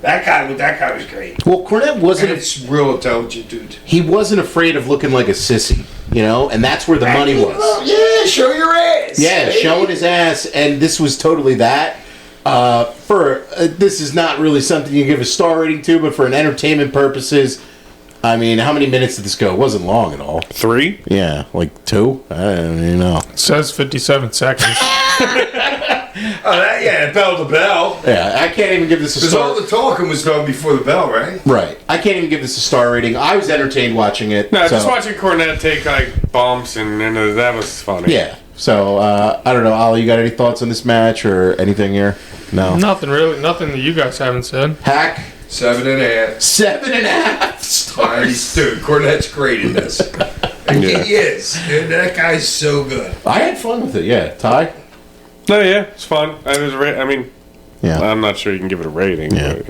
that guy was great. Well, Cornette And wasn't. it's real intelligent, dude. He wasn't afraid of looking like a sissy, and that's where the money was. Yeah, show your ass. Yeah, baby. showing his ass, and this was totally that. This is not really something you give a star rating to, but for an entertainment purposes, I mean, how many minutes did this go? It wasn't long at all. 3? Yeah, like 2? I don't even know. It says 57 seconds. Bell to bell. Yeah, I can't even give this a Because star. all the talking was done before the bell, right? Right. I can't even give this a star rating. I was entertained watching it. No, so- just watching Cornette take like bumps and that was funny. Yeah. So, I don't know, Ollie, you got any thoughts on this match or anything here? No. Nothing really. Nothing that you guys haven't said. Hack? 7.5. 7.5 stars. Nice, dude. Cornette's great in this. And he is. Dude, that guy's so good. I had fun with it, yeah. Ty? No, yeah, it's fun. I mean, Yeah. I'm not sure you can give it a rating. Yeah. But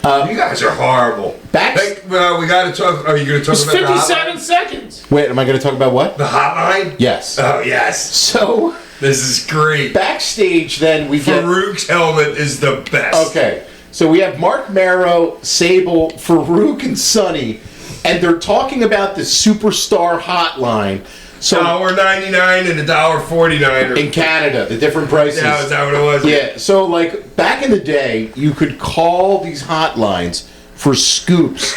yeah. You guys are horrible. Back- We got to talk. Are you going to talk It's about the 57 hotline? seconds. Wait, am I going to talk about what? The hotline? Yes. Oh, yes. So, This is great. backstage then we get... Farouk's helmet is the best. Okay. So we have Mark Marrow, Sable, Farouk, and Sonny, and they're talking about the Superstar Hotline. So $1.99 and $1.49. in Canada, the different prices. Yeah, is that what it was? Yeah, so like back in the day, you could call these hotlines for scoops,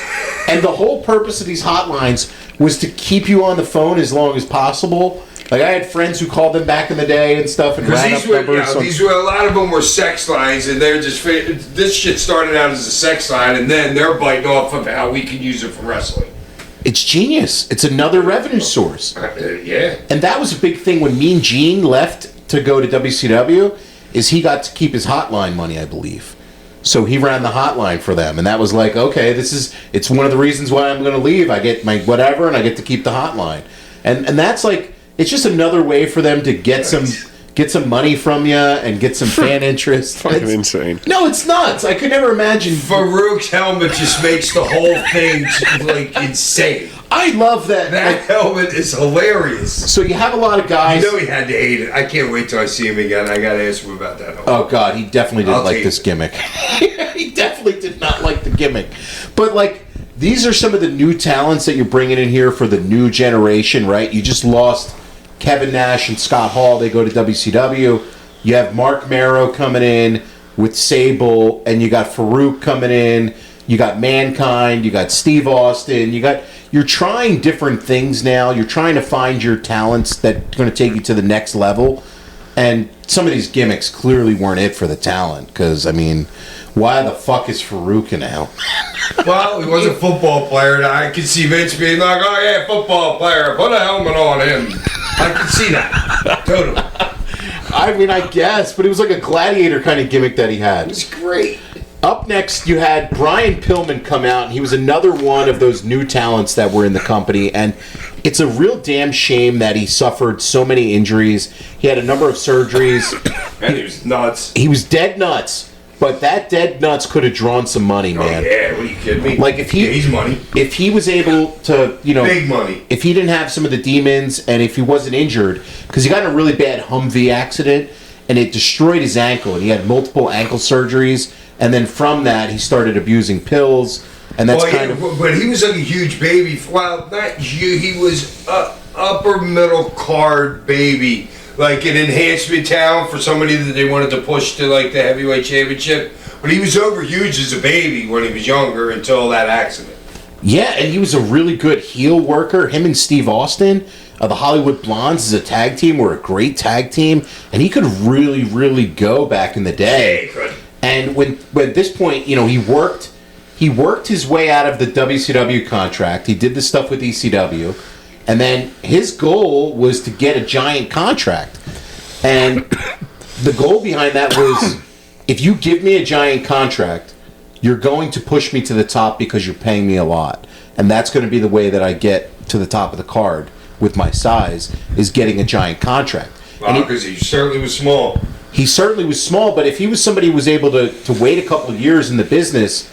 and the whole purpose of these hotlines was to keep you on the phone as long as possible. Like I had friends who called them back in the day and stuff, and Because ran up numbers. these were a lot of them were sex lines, and they're just this shit started out as a sex line, and then they're biting off of how we can use it for wrestling. It's genius. It's another revenue source. Yeah. And that was a big thing when Mean Gene left to go to WCW, is he got to keep his hotline money, I believe. So he ran the hotline for them, and that was like, okay, it's one of the reasons why I'm going to leave. I get my whatever, and I get to keep the hotline. And that's like, it's just another way for them to get some money from you and get some fan interest. Fucking insane. No, it's nuts. I could never imagine. Farouk's helmet just makes the whole thing like insane. I love that. That helmet is hilarious. So you have a lot of guys. You know he had to hate it. I can't wait till I see him again. I gotta ask him about that helmet. Oh God, he definitely didn't I'll like take this it. gimmick. He definitely did not like the gimmick. But like these are some of the new talents that you're bringing in here for the new generation, right? You just lost Kevin Nash and Scott Hall. They go to WCW. You have Mark Marrow coming in with Sable, and you got Farouk coming in. You got Mankind. You got Steve Austin. You're trying different things now. You're trying to find your talents that are going to take you to the next level. And some of these gimmicks clearly weren't it for the talent. Because, I mean, why the fuck is Farouk now? Well, he was a football player, and I could see Vince being like, "Oh yeah, football player, put a helmet on him." I could see that totally. I mean, I guess, but it was like a gladiator kind of gimmick that he had. It was great. Up next, you had Brian Pillman come out, and he was another one of those new talents that were in the company. And it's a real damn shame that he suffered so many injuries. He had a number of surgeries. And he was nuts. He was dead nuts. But that dead nuts could have drawn some money, man. Oh yeah, what are you kidding me? Like he's money. If he was able to, Big money. If he didn't have some of the demons, and if he wasn't injured, because he got in a really bad Humvee accident, and it destroyed his ankle, and he had multiple ankle surgeries, and then from that he started abusing pills, and that's But he was like a huge baby. Well, not huge. He was a upper middle card baby. Like an enhancement talent for somebody that they wanted to push to like the heavyweight championship. But he was over huge as a baby when he was younger until that accident. Yeah, and he was a really good heel worker. Him and Steve Austin, the Hollywood Blondes as a tag team, were a great tag team. And he could really, really go back in the day. Yeah, he could. And when at this point, he worked his way out of the WCW contract. He did the stuff with ECW. And then his goal was to get a giant contract. And the goal behind that was, if you give me a giant contract, you're going to push me to the top because you're paying me a lot. And that's going to be the way that I get to the top of the card with my size, is getting a giant contract. Wow, because he certainly was small. He certainly was small, but if he was somebody who was able to wait a couple of years in the business,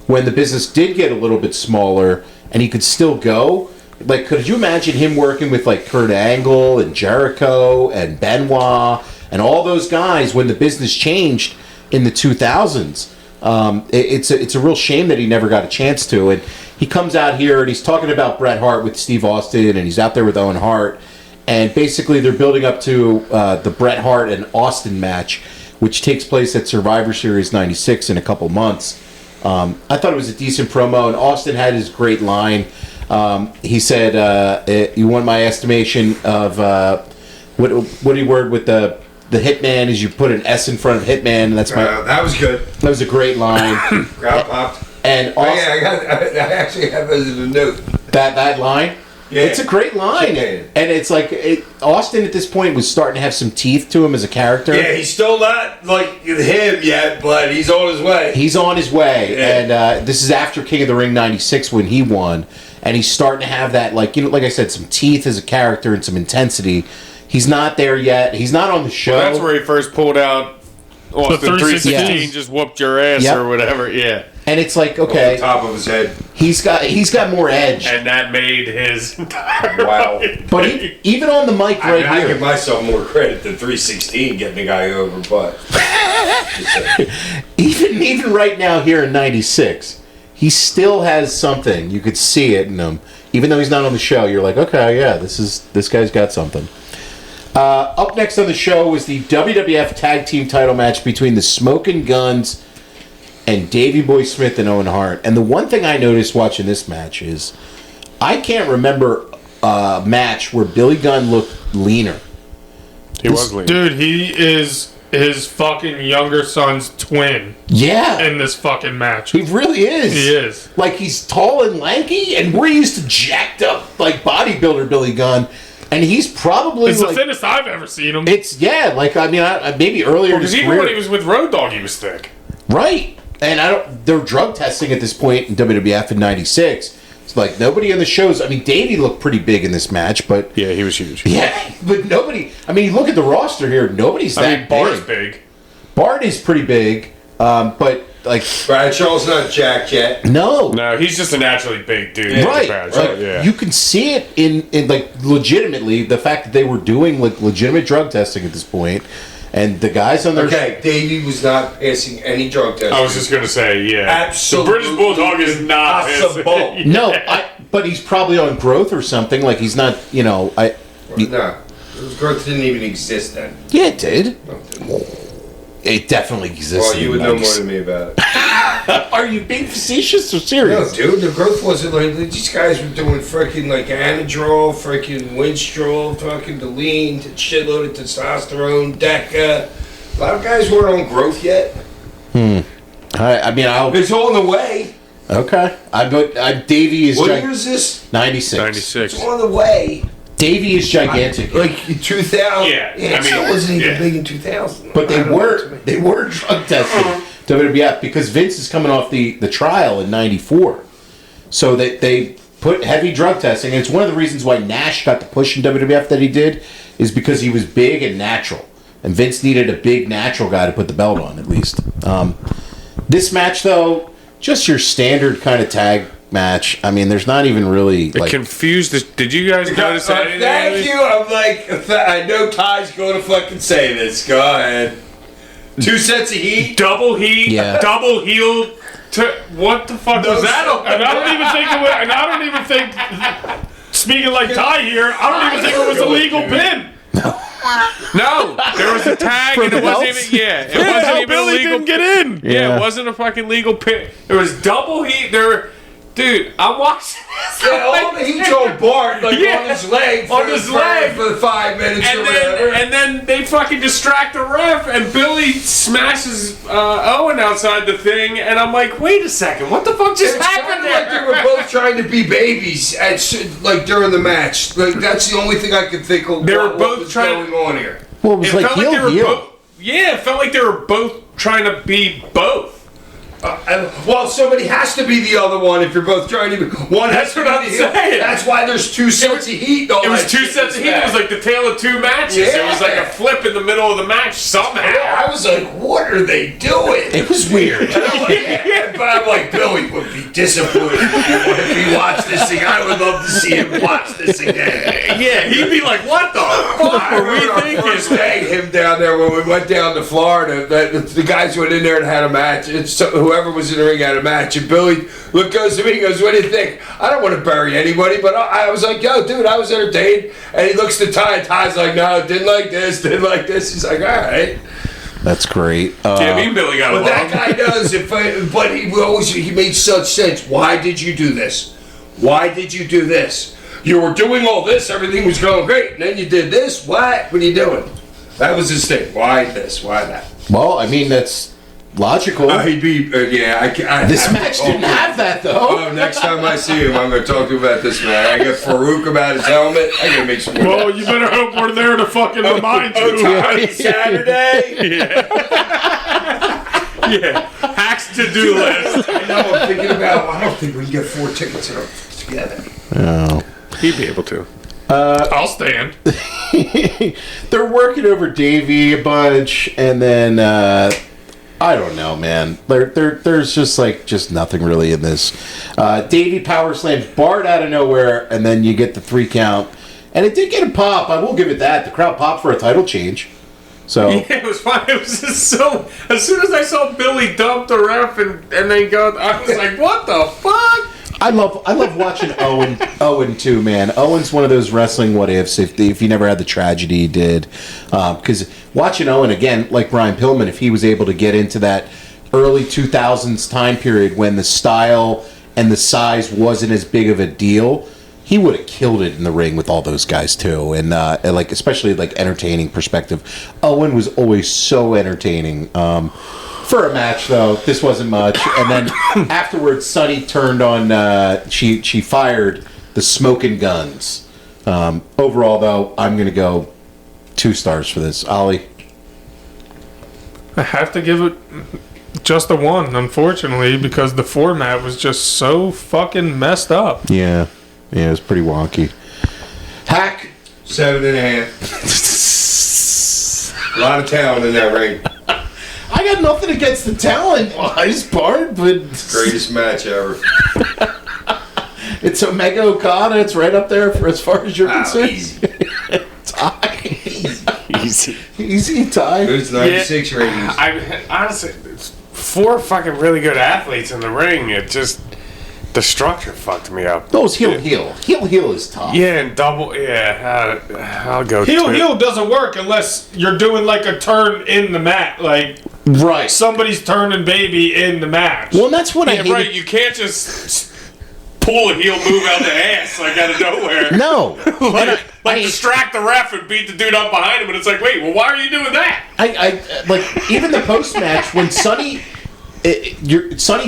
when the business did get a little bit smaller, and he could still go... Like, could you imagine him working with, like, Kurt Angle and Jericho and Benoit and all those guys when the business changed in the 2000s? It's a real shame that he never got a chance to. And he comes out here and he's talking about Bret Hart with Steve Austin, and he's out there with Owen Hart. And basically they're building up to the Bret Hart and Austin match, which takes place at Survivor Series 96 in a couple months. I thought it was a decent promo, and Austin had his great line. He said, "You want my estimation of what he word with the Hitman is you put an S in front of Hitman." And that's that was good. That was a great line. Crowd popped. And Austin, I actually have as a note that line. Yeah. It's a great line, Yeah. and it's like Austin at this point was starting to have some teeth to him as a character. Yeah, he's still not like him yet, but he's on his way. He's on his way, Yeah. and this is after King of the Ring '96 when he won, and he's starting to have that, like I said, some teeth as a character and some intensity. He's not there yet. He's not on the show. Well, that's where he first pulled out Austin 316, Yes. just whooped your ass Yep. or whatever. Yeah, and it's like, Off okay, the top of his head. he's got more edge. and that made his Wow. But even on the mic right I here, give myself more credit than 316 getting the guy over, but even right now here in '96, he still has something. You could see it in him. Even though he's not on the show, you're like, okay, yeah, this guy's got something. Up next on the show was the WWF Tag Team title match between the Smoking Guns and Davey Boy Smith and Owen Hart. And the one thing I noticed watching this match is I can't remember a match where Billy Gunn looked leaner. He was lean. Dude, he is his fucking younger son's twin Yeah. in this fucking match. He really is. He is. Like, he's tall and lanky, and we're used to jacked up, like, bodybuilder Billy Gunn. And he's probably It's like, the thinnest I've ever seen him. Maybe earlier in his Because even career. when he was with Road Dogg, he was thick. Right. And they're drug testing at this point in WWF in '96. It's like nobody on the shows. I mean, Davey looked pretty big in this match, but Yeah, he was huge. yeah, but nobody. I mean, you look at the roster here. Nobody's that Bart's big. big. Bart is pretty big, but like Bradshaw's not jacked yet. no. No, he's just a naturally big dude. Right, Like, yeah. You can see it in like legitimately the fact that they were doing like legitimate drug testing at this point, And the guys on their Okay, Davey was not passing any drug tests. I was just gonna say, yeah. Absolutely The British Bulldog is not impossible. no, but he's probably on growth or something. Like he's not, No, his growth didn't even exist then. Yeah, it did. No, it didn't. It definitely existed. Well, you would know more than me about it. Are you being facetious or No, serious? dude, the growth wasn't like these guys were doing freaking like Anadrol, freaking Winstrol, fucking Deline, shitload of testosterone, Deca. A lot of guys weren't on growth yet. I mean, It's on the way. okay. Davey is What year is this? 96. 96. It's on the way. Davey is gigantic. Like 2000. Yeah, it I mean, still wasn't even yeah. big in 2000. But I don't know what to they were drug testing WWF because Vince is coming off the trial in '94, so they put heavy drug testing. And it's one of the reasons why Nash got the push in WWF that he did is because he was big and natural, and Vince needed a big natural guy to put the belt on at least. This match though, just your standard kind of tag match. I mean, there's not even really It like confused this. Did you guys notice that? Thank you. I'm like, I know Ty's going to fucking say this. Go ahead. 2 sets of heat. Double heat, Yeah. double heel. What the fuck was that? And I don't even think it was, and I don't even think, speaking like Ty here, I don't even think it was a legal pin. No, there was a tag For and the it wasn't belts? even. Yeah, it Yeah, wasn't how even Billy a legal. didn't get in. Yeah, Yeah. it wasn't a fucking legal pin. There was double heat. Dude, I'm watching this. Yeah, all the heat's on Bart, like Yeah. on his leg. On his leg. For the 5 minutes or And whatever. then they fucking distract the ref, and Billy smashes Owen outside the thing, and I'm like, wait a second, what the fuck just It's happened kind of like they were there? both trying to be babies like during the match. Like that's the only thing I could think of. They were what both was trying- going on here. well, it was It like felt like they heel were heel. both. Yeah, it felt like they were both trying to be both. Well, somebody has to be the other one if you're both trying to be. One That's has to what I'm be the heel. saying. That's why there's 2 sets of heat. It was 2 sets of heat. It was like the tale of 2 matches. It was like a flip in the middle of the match somehow. I was like, what are they doing? It was weird. But I'm like, Billy would be disappointed if he watched this thing. I would love to see him watch this again. Yeah, he'd be like, what the fuck I were we remember our first thinking? day, him down there when we went down to Florida. The guys went in there and had a match. Whoever was in the ring had a match, and Billy goes to me. He goes, "What do you think?" I don't want to bury anybody, but I was like, "Yo, dude, I was entertained." And he looks to Ty. Ty's like, "No, didn't like this. Didn't like this." He's like, "All right." That's great. Yeah, me and Billy got But along. that guy does. But he made such sense. Why did you do this? Why did you do this? You were doing all this. Everything was going great, and then you did this. What? What are you doing? That was his thing. Why this? Why that? Well, I mean that's logical. He'd be. This match didn't have that though. Oh, next time I see him, I'm going to talk to him about this man. I got Farouk about his helmet. I got to make some more. Well, you better hope we're there to fucking remind you. Saturday. Yeah, Hack's to-do list. I know. I'm thinking about. I don't think we can get 4 tickets together. Oh. He'd be able to. I'll stand. They're working over Davey a bunch, and then I don't know, man. There's just nothing really in this. Davey power slams Bart out of nowhere, and then you get the 3 count, and it did get a pop. I will give it that. The crowd popped for a title change. So Yeah, it was fine. It was just so. As soon as I saw Billy dump the ref and then go, I was like, "What the fuck?" I love watching Owen too, man. Owen's one of those wrestling what ifs. If he never had the tragedy he did, because watching Owen again, like Brian Pillman, if he was able to get into that early 2000s time period when the style and the size wasn't as big of a deal, he would have killed it in the ring with all those guys too. And like especially like entertaining perspective, Owen was always so entertaining. For a match, though, this wasn't much. And then afterwards, Sunny turned on. She fired the smoking guns. Overall, though, I'm going to go 2 stars for this. Ollie, I have to give it just a 1, unfortunately, because the format was just so fucking messed up. yeah, it was pretty wonky. Hack. 7.5. A lot of talent in that ring. I got nothing against the talent-wise part, but Greatest match ever. it's Omega Okada. It's right up there for as far as you're concerned. Easy. It's high. Easy Ty. It's 96 ratings. I honestly, it's 4 fucking really good athletes in the ring. It just the structure fucked me up. Those heel is tough. Yeah, and double. Yeah, I'll go. Heel doesn't work unless you're doing like a turn in the mat, like Right. somebody's turning baby in the match. Well, that's what I Yeah, hate. right. You can't just pull a heel move out the ass like out of nowhere. No. like distract the ref and beat the dude up behind him, and it's like, wait, well, why are you doing that? I like even the post match when Sonny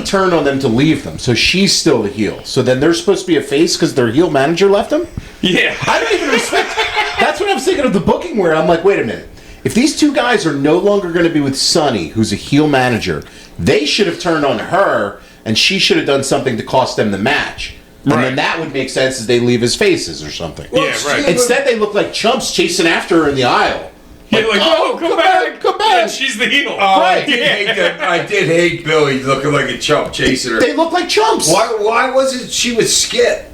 turned on them to leave them, so she's still the heel. So then they're supposed to be a face because their heel manager left them. Yeah, I don't even respect. That's what I was thinking of the booking where I'm like, wait a minute. If these two guys are no longer going to be with Sonny, who's a heel manager, they should have turned on her, and she should have done something to cost them the match. And then that would make sense as they leave as faces or something. Yeah, right. Instead, they look like chumps chasing after her in the aisle. You're like, oh, come back. Come back. Yeah, and she's the heel. Right. I did hate Billy looking like a chump chasing her. They look like chumps. Why wasn't she with Skip?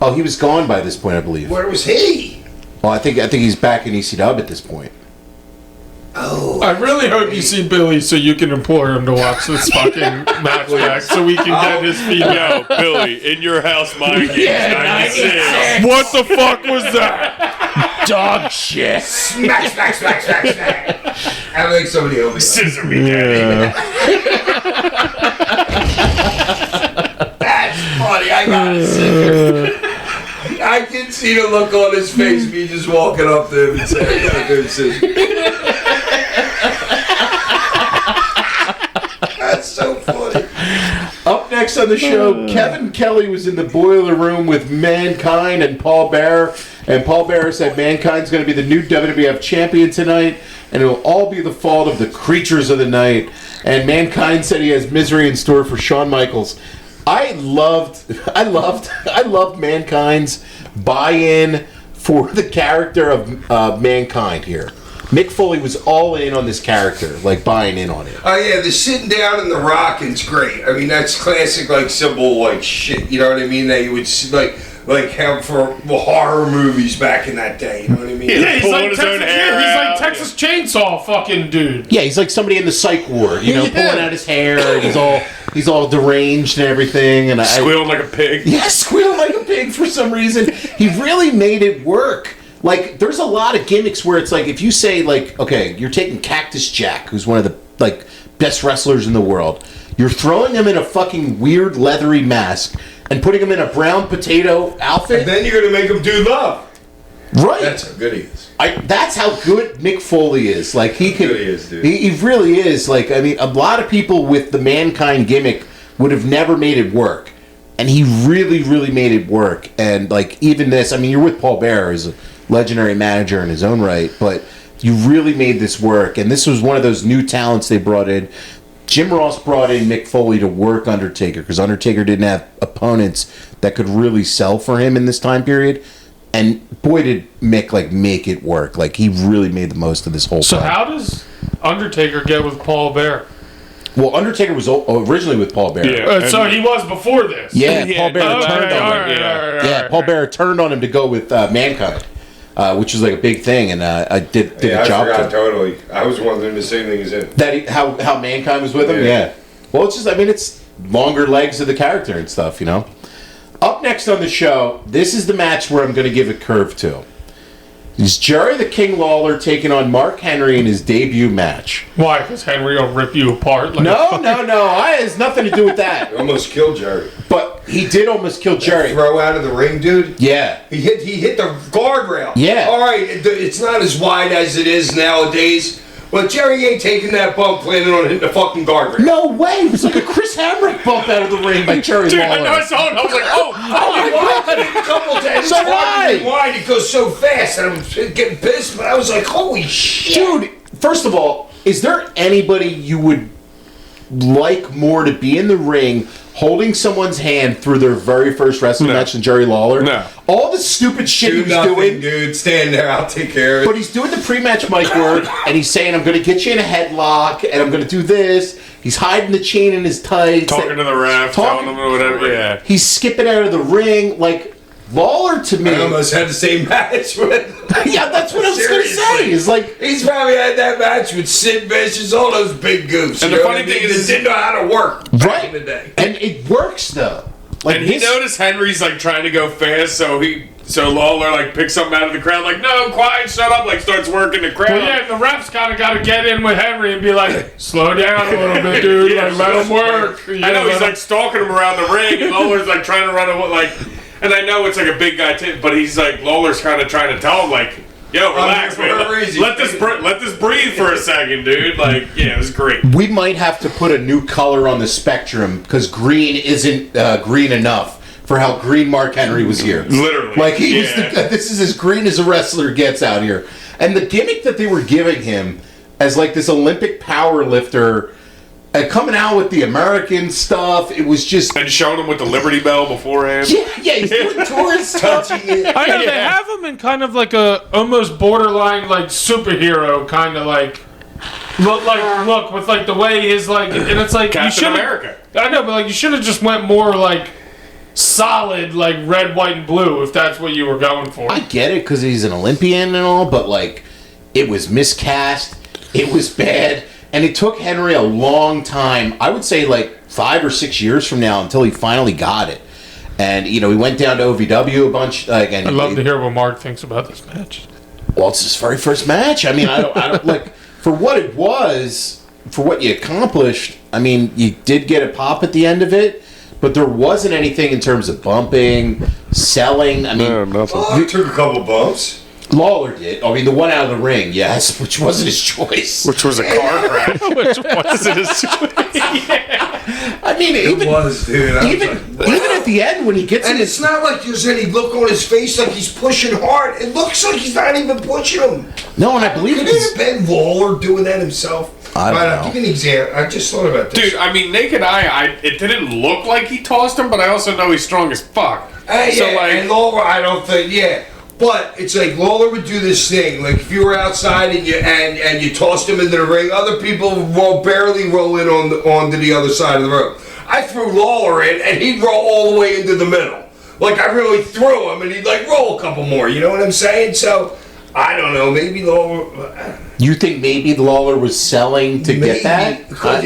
Oh, he was gone by this point, I believe. Where was he? Well, I think he's back in ECW at this point. Oh. I really hope you see Billy so you can implore him to watch this fucking match back so we can get his feedback. Yo, Billy, in your house, my game, Yeah, 96. What the fuck was that? Dog shit. Smack, smack, smack, smack, smack. I think somebody help me. Scissor me, daddy. That's funny. I got it. I can see the look on his face, me just walking up to him and saying, I got a good scissor. That's so funny. Up next on the show, Kevin Kelly was in the boiler room with Mankind and Paul Bearer. And Paul Bearer said Mankind's going to be the new WWF champion tonight, and it'll all be the fault of the creatures of the night. And Mankind said he has misery in store for Shawn Michaels. I loved Mankind's buy-in for the character of Mankind here. Mick Foley was all in on this character, like buying in on it. Oh yeah, the sitting down and the rocking's great. I mean, that's classic, like symbol, like shit. You know what I mean? That you would see, like have for horror movies back in that day. You know what I mean? Yeah, he's Pulling like, his own hair out. Texas Chainsaw fucking dude. Yeah, he's like somebody in the psych ward, Yeah. pulling out his hair, and he's all deranged and everything, and Squealing like a pig. Yeah, squealing like a pig for some reason. He really made it work. Like, there's a lot of gimmicks where it's like, if you say, like, okay, you're taking Cactus Jack, who's one of the, like, best wrestlers in the world. You're throwing him in a fucking weird leathery mask and putting him in a brown potato outfit. And then you're gonna make him do love. Right. That's how good he is. That's how good Mick Foley is. Like, he can. Good he is, dude. He really is. Like, I mean, a lot of people with the Mankind gimmick would have never made it work. And he really, really made it work. And, like, even this, I mean, you're with Paul Bearer as a legendary manager in his own right, but you really made this work. And this was one of those new talents they brought in. Jim Ross brought in Mick Foley to work Undertaker because Undertaker didn't have opponents that could really sell for him in this time period. And boy, did Mick make it work. Like, he really made the most of this whole So time. how does Undertaker get with Paul Bearer? Well, Undertaker was originally with Paul Bearer. Yeah. So he was before this. Yeah, Yeah, Paul Bearer okay, turned on him. Yeah, Paul Bearer turned on him to go with Mankind, which was like a big thing, and I did Yeah, a I job. forgot totally. I was wondering the same thing as him. How Mankind was with him. Yeah. Yeah. Well, it's just, I mean, it's longer legs of the character and stuff, Up next on the show, this is the match where I'm going to give a curve to. Is Jerry the King Lawler taking on Mark Henry in his debut match? Why? Because Henry will rip you apart. Like No. It has nothing to do with that. Almost killed Jerry. But he did almost kill Jerry. Throw out of the ring, dude. Yeah. He hit the guardrail. Yeah. All right, it's not as wide as it is nowadays. But Jerry ain't taking that bump planning on hitting the fucking guardrail. No way! It was like a Chris Hamrick bump out of the ring by Jerry Dude, Lawler. I know I saw it. I was like, oh, my God. A couple times. So why? Why? It goes so fast, and I'm getting pissed. But I was like, holy shit, Dude, first of all, is there anybody you would like more to be in the ring holding someone's hand through their very first wrestling match than Jerry Lawler? No. All the stupid shit Do he was nothing, doing. dude. Stand there. I'll take care of it. But he's doing the pre-match mic work, and he's saying, I'm going to get you in a headlock, and I'm going to do this. He's hiding the chain in his tights. talking to the ref, telling them or whatever. Yeah. He's skipping out of the ring. Like, Lawler, to me... I almost had the same match with. Yeah, that's what I was going to say. It's like He's probably had that match with Sid Vicious, all those big goofs. And you the know funny what I mean? thing is- they didn't know how to work back right, in the day. and it works though. Like And he noticed Henry's like trying to go fast, so Lawler like picks something out of the crowd, like, no, quiet, shut up, like starts working the crowd. Well, yeah, the refs kind of got to get in with Henry and be like, slow down a little bit, dude. Yeah, Like, let him work. I know he's like stalking him around the ring, and Lawler's like trying to run away, like, and I know it's like a big guy too, but he's like Lawler's kind of trying to tell him like, yo, relax, man. Let this breathe for a second, dude. Like, yeah, it was great. we might have to put a new color on the spectrum because green isn't green enough for how green Mark Henry was here. Literally. Like he was. Yeah. This is as green as a wrestler gets out here. And the gimmick that they were giving him as like this Olympic power lifter, coming out with the American stuff, it was just. And showing him with the Liberty Bell beforehand. Yeah, he's doing tourist stuff. I know, they have him in kind of like a almost borderline like superhero kind of like look with like the way his like, and it's like Captain you should America. I know, but like you should have just went more like solid like red, white, and blue if that's what you were going for. I get it because he's an Olympian and all, but like it was miscast, it was bad, and it took Henry a long time. I would say like 5 or 6 years from now until he finally got it. And you know, he went down to OVW a bunch. And I'd love to hear what Mark thinks about this match. Well, it's his very first match. I mean, I don't like for what it was, for what you accomplished. I mean, you did get a pop at the end of it. But there wasn't anything in terms of bumping, selling. I mean, nothing. He took a couple bumps. Lawler did. I mean, the one out of the ring, yes, which wasn't his choice. Which was a car crash. Which wasn't his I mean, even was, dude. even at the end when he gets in And his it's not like there's any look on his face like he's pushing hard. It looks like he's not even pushing him. no, and I believe Could it it have was, been Lawler doing that himself? I don't know. Give me an example. I just thought about this. Dude, I mean, naked eye, it didn't look like he tossed him, but I also know he's strong as fuck. So and Lawler, I don't think, but it's like Lawler would do this thing. Like if you were outside and you tossed him into the ring, other people barely roll in onto the other side of the rope. I threw Lawler in, and he'd roll all the way into the middle. Like I really threw him, and he'd like roll a couple more. You know what I'm saying? So I don't know. Maybe Lawler. you think maybe Lawler was selling to get that? Because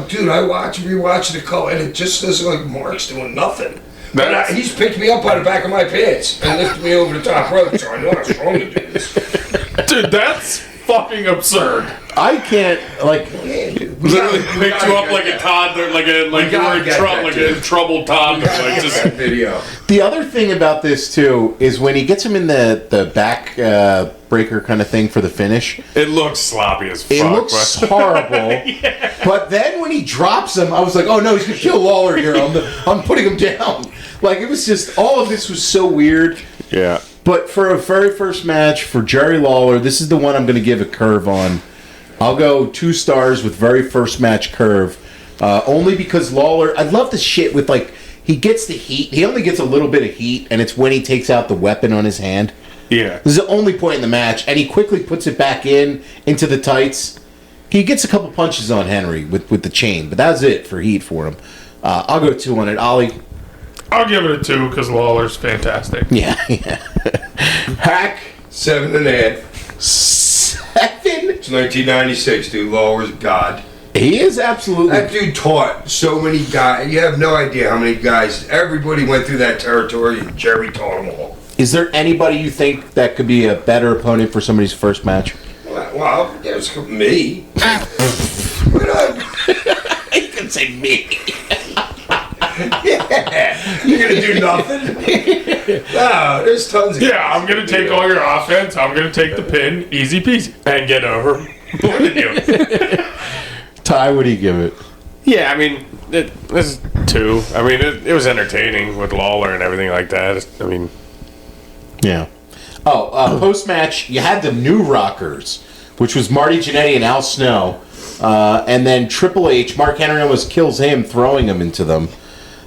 dude, I rewatched the call, and it just doesn't look like Mark's doing nothing. But he's picked me up by the back of my pants and lifted me over the top rope, so I know how strong to do this. Dude, that's fucking absurd. I can't like. Yeah, dude. Literally picked you up like a toddler, like you were in troubled toddler. Like just That video. The other thing about this too is when he gets him in the back breaker kind of thing for the finish. it looks sloppy as fuck. It looks but- horrible. But then when he drops him, I was like, oh no, he's gonna kill Lawler here. I'm putting him down. Like it was just all of this was so weird. Yeah. But for a very first match for Jerry Lawler, this is the one I'm going to give a curve on. I'll go 2 stars with very first match curve. Only because Lawler, I love the shit with like, he gets the heat. He only gets a little bit of heat, and it's when he takes out the weapon on his hand. Yeah. This is the only point in the match, and he quickly puts it back into the tights. He gets a couple punches on Henry with the chain, but that's it for heat for him. I'll go 2 on it. Ollie? I'll give it a 2 because Lawler's fantastic. Yeah. Hack? 7.5. 7? It's 1996, dude. Lawler's God. He is absolutely. That dude taught so many guys. You have no idea how many guys. Everybody went through that territory, and Jerry taught them all. Is there anybody you think that could be a better opponent for somebody's first match? Well, there's me. You can say me. Yeah. You're going to do nothing? No, there's tons of Yeah, I'm going to take all your offense. I'm going to take the pin. Easy peasy. And get over more than you. Ty, what do you give it? Yeah, I mean, this is 2. I mean, it was entertaining with Lawler and everything like that. I mean, Yeah. Post match, you had the New Rockers, which was Marty Jannetty and Al Snow, and then Triple H. Mark Henry almost kills him, throwing him into them.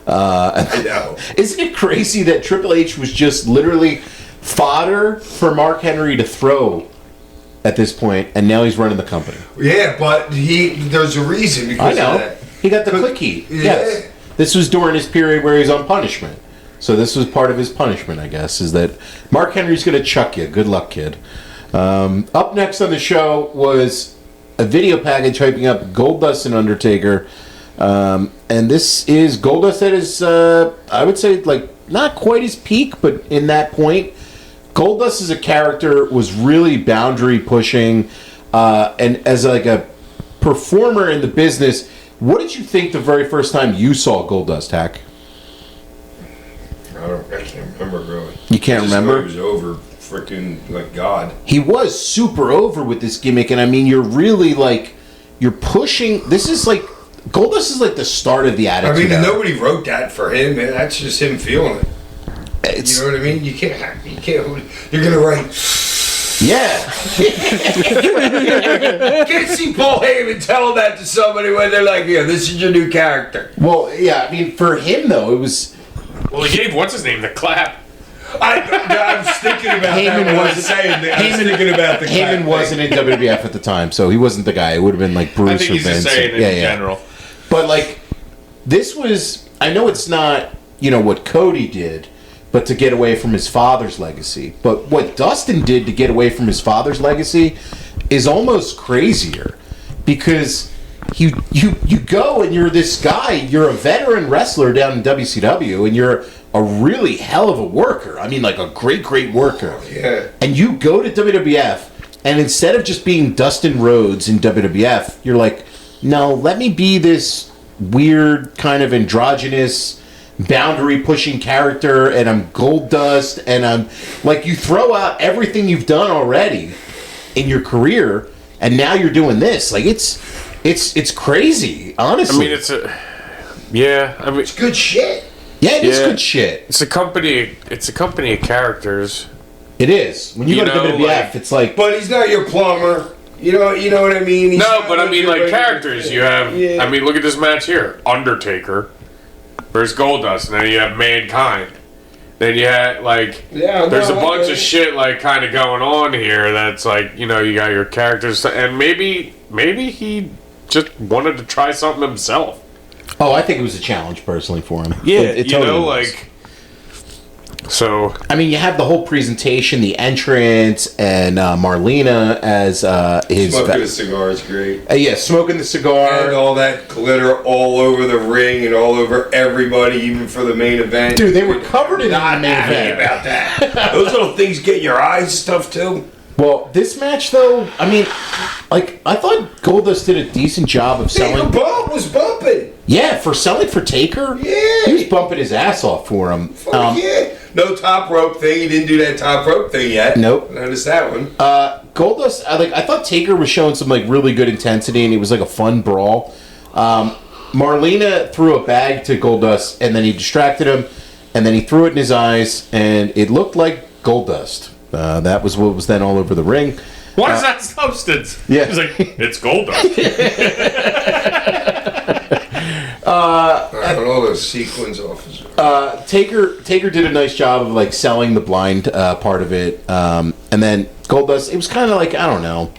I know. Isn't it crazy that Triple H was just literally fodder for Mark Henry to throw at this point, and now he's running the company? Yeah, but there's a reason I because know. of that. He got the click heat. Yeah. Yes. This was during his period where he was on punishment. So this was part of his punishment, I guess, is that Mark Henry's going to chuck you. Good luck, kid. Up next on the show was a video package hyping up Goldust and Undertaker. And this is Goldust at his, I would say, like, not quite his peak, but in that point. Goldust as a character was really boundary pushing, and as like a performer in the business, what did you think the very first time you saw Goldust, Hack? I can't remember really. You can't I just remember? know he was over freaking like God. He was super over with this gimmick, and I mean, you're really like, you're pushing. This is like, Goldust is like the start of the I Attitude mean, Era. nobody wrote that for him, man. That's just him feeling it. It's, You know what I mean? You can't. You're gonna write. yeah. Can't see Paul Heyman telling that to somebody when they're like, "Yeah, this is your new character." Well, yeah. I mean, for him though, it was. Well, he gave what's his name the clap. I was thinking about Heyman that when I was wasn't- saying that. I was thinking about the Heyman clap wasn't thing. in WWF at the time, so he wasn't the guy. It would have been like Bruce I think or he's Vince. just saying in general. But like, this was. I know it's not, what Cody did, but to get away from his father's legacy. But what Dustin did to get away from his father's legacy is almost crazier, because you go and you're this guy. You're a veteran wrestler down in WCW, and you're a really hell of a worker. I mean, like a great worker. Yeah. And you go to WWF, and instead of just being Dustin Rhodes in WWF, you're like, no, let me be this weird kind of androgynous, boundary-pushing character, and I'm Goldust, and I'm... Like, you throw out everything you've done already in your career, and now you're doing this. Like, it's crazy, honestly. I mean, yeah. I mean, It's good shit. Yeah, it is Yeah. good shit. it's a company. It's a company of characters. It is. When you You go to know, WWF, like- it's like... But he's not your plumber. You know what I mean? He's No, not but I mean, your like regular characters. kid. You have. Yeah. I mean, look at this match here: Undertaker versus Goldust, and then you have Mankind. Then you had like. Yeah, There's a no, bunch I- of shit like kind of going on here. That's like you got your characters, and maybe he just wanted to try something himself. Oh, I think it was a challenge personally for him. Yeah, It totally was. like. So I mean, you have the whole presentation, the entrance, and Marlena as his... Smoking a cigar is great. yeah, smoking the cigar. And all that glitter all over the ring and all over everybody, even for the main event. Dude, they were covered in the main Happy event. about that. Those little things get your eyes stuffed too. Well, this match, though, I mean, like, I thought Goldust did a decent job of The selling... bump was bumping. Yeah, for selling for Taker, Yeah. he was bumping his ass off for him. Fuck yeah. No top rope thing. He didn't do that top rope thing yet. Nope. Notice that one. Goldust, I thought Taker was showing some like really good intensity, and it was like a fun brawl. Marlena threw a bag to Goldust, and then he distracted him, and then he threw it in his eyes, and it looked like Goldust. That was what was then all over the ring. what is that substance? yeah. He's like, it's Goldust. And all those sequins officers. Taker did a nice job of like selling the blind part of it, and then Goldust. It was kind of like, I don't know.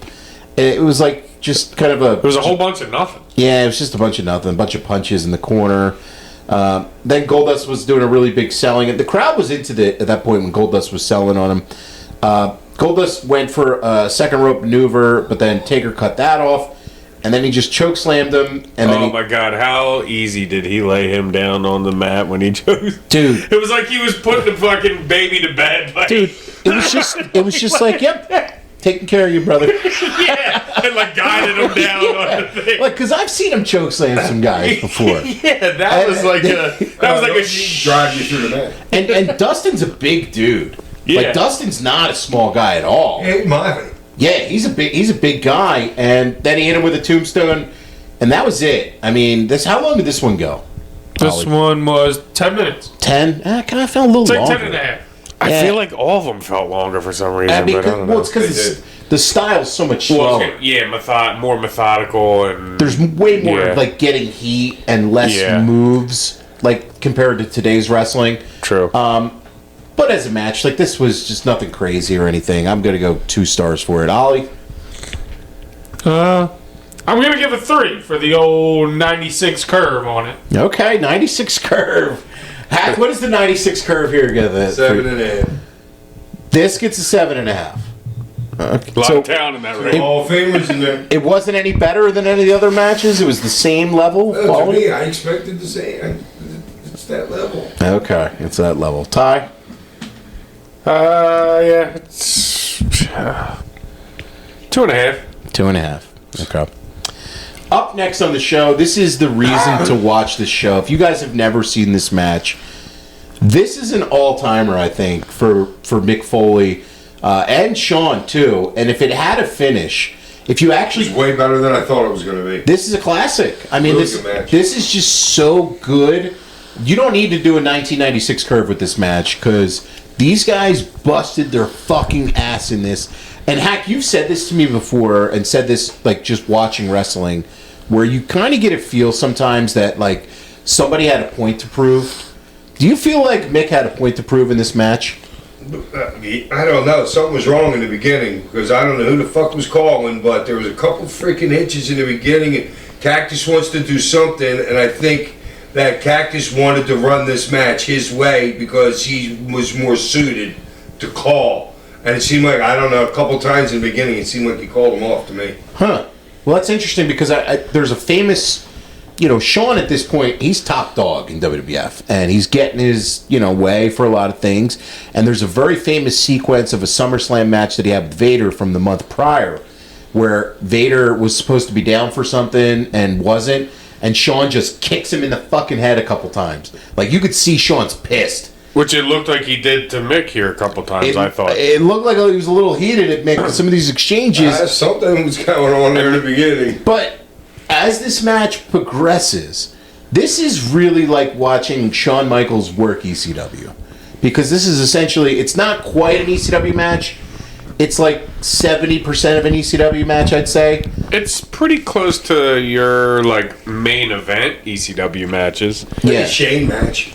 It was like just kind of a. It was a whole bunch of nothing. Yeah, it was just a bunch of nothing, a bunch of punches in the corner. Then Goldust was doing a really big selling, and the crowd was into it at that point when Goldust was selling on him. Goldust went for a second rope maneuver, but then Taker cut that off, and then he just choke slammed him. And then Oh my god, how easy did he lay him down on the mat when he chose? dude, It was like he was putting the fucking baby to bed. Like, it was just like, yep, taking care of you, brother. yeah, and like guided him down on the thing. Like, because I've seen him choke slam some guys before, Yeah, that was like a drive you through the net. and Dustin's a big dude. Yeah. Like, Dustin's not a small guy at all. Hey, my. Yeah, he's a big guy, and then he hit him with a tombstone, and that was it. I mean, how long did this one go? This one was 10 minutes. 10? Kind of felt a little It's like longer. 10 and a half. I Yeah. feel like all of them felt longer for some reason. I mean, but I don't know. well, it's because the style's so much Well, slower. yeah, more methodical and There's way more Yeah. like getting heat and less Yeah. moves, like compared to today's wrestling. true. But as a match, like this was just nothing crazy or anything. I'm gonna go 2 stars for it. Ollie, I'm gonna give it 3 for the old 96 curve on it. okay, 96 curve. Hack, what is the 96 curve here? 7.5. This gets a 7.5. Okay. A lot of talent in that ring. Hall of Famers in there. It wasn't any better than any of the other matches. It was the same level. To Quality? me, I expected the same. It's that level. Okay, it's that level. Ty? Yeah, it's 2.5. 2.5. Okay. Up next on the show, this is the reason to watch this show. If you guys have never seen this match, this is an all-timer, I think, for Mick Foley and Shawn, too. And if it had a finish, if you actually... It's way better than I thought it was going to be. This is a classic. I mean, Really good match. this is just so good. You don't need to do a 1996 curve with this match, because these guys busted their fucking ass in this. And Hack, you've said this to me before, and said this like just watching wrestling, where you kind of get a feel sometimes that like somebody had a point to prove. Do you feel like Mick had a point to prove in this match? I don't know. Something was wrong in the beginning, because I don't know who the fuck was calling, but there was a couple freaking hitches in the beginning, and Cactus wants to do something, and I think that Cactus wanted to run this match his way because he was more suited to call. And it seemed like, I don't know, a couple times in the beginning, it seemed like he called him off to me. Huh. Well, that's interesting, because there's a famous, Shawn at this point, he's top dog in WWF, and he's getting his, way for a lot of things. And there's a very famous sequence of a SummerSlam match that he had with Vader from the month prior, where Vader was supposed to be down for something and wasn't, and Shawn just kicks him in the fucking head a couple times. Like, you could see Shawn's pissed. Which it looked like he did to Mick here a couple times, I thought. It looked like he was a little heated at Mick with some of these exchanges. Something was going on there in the beginning. But as this match progresses, this is really like watching Shawn Michaels work ECW. Because this is essentially, it's not quite an ECW match. It's like 70% of an ECW match, I'd say. It's pretty close to your like main event ECW matches. Yeah. Shane match.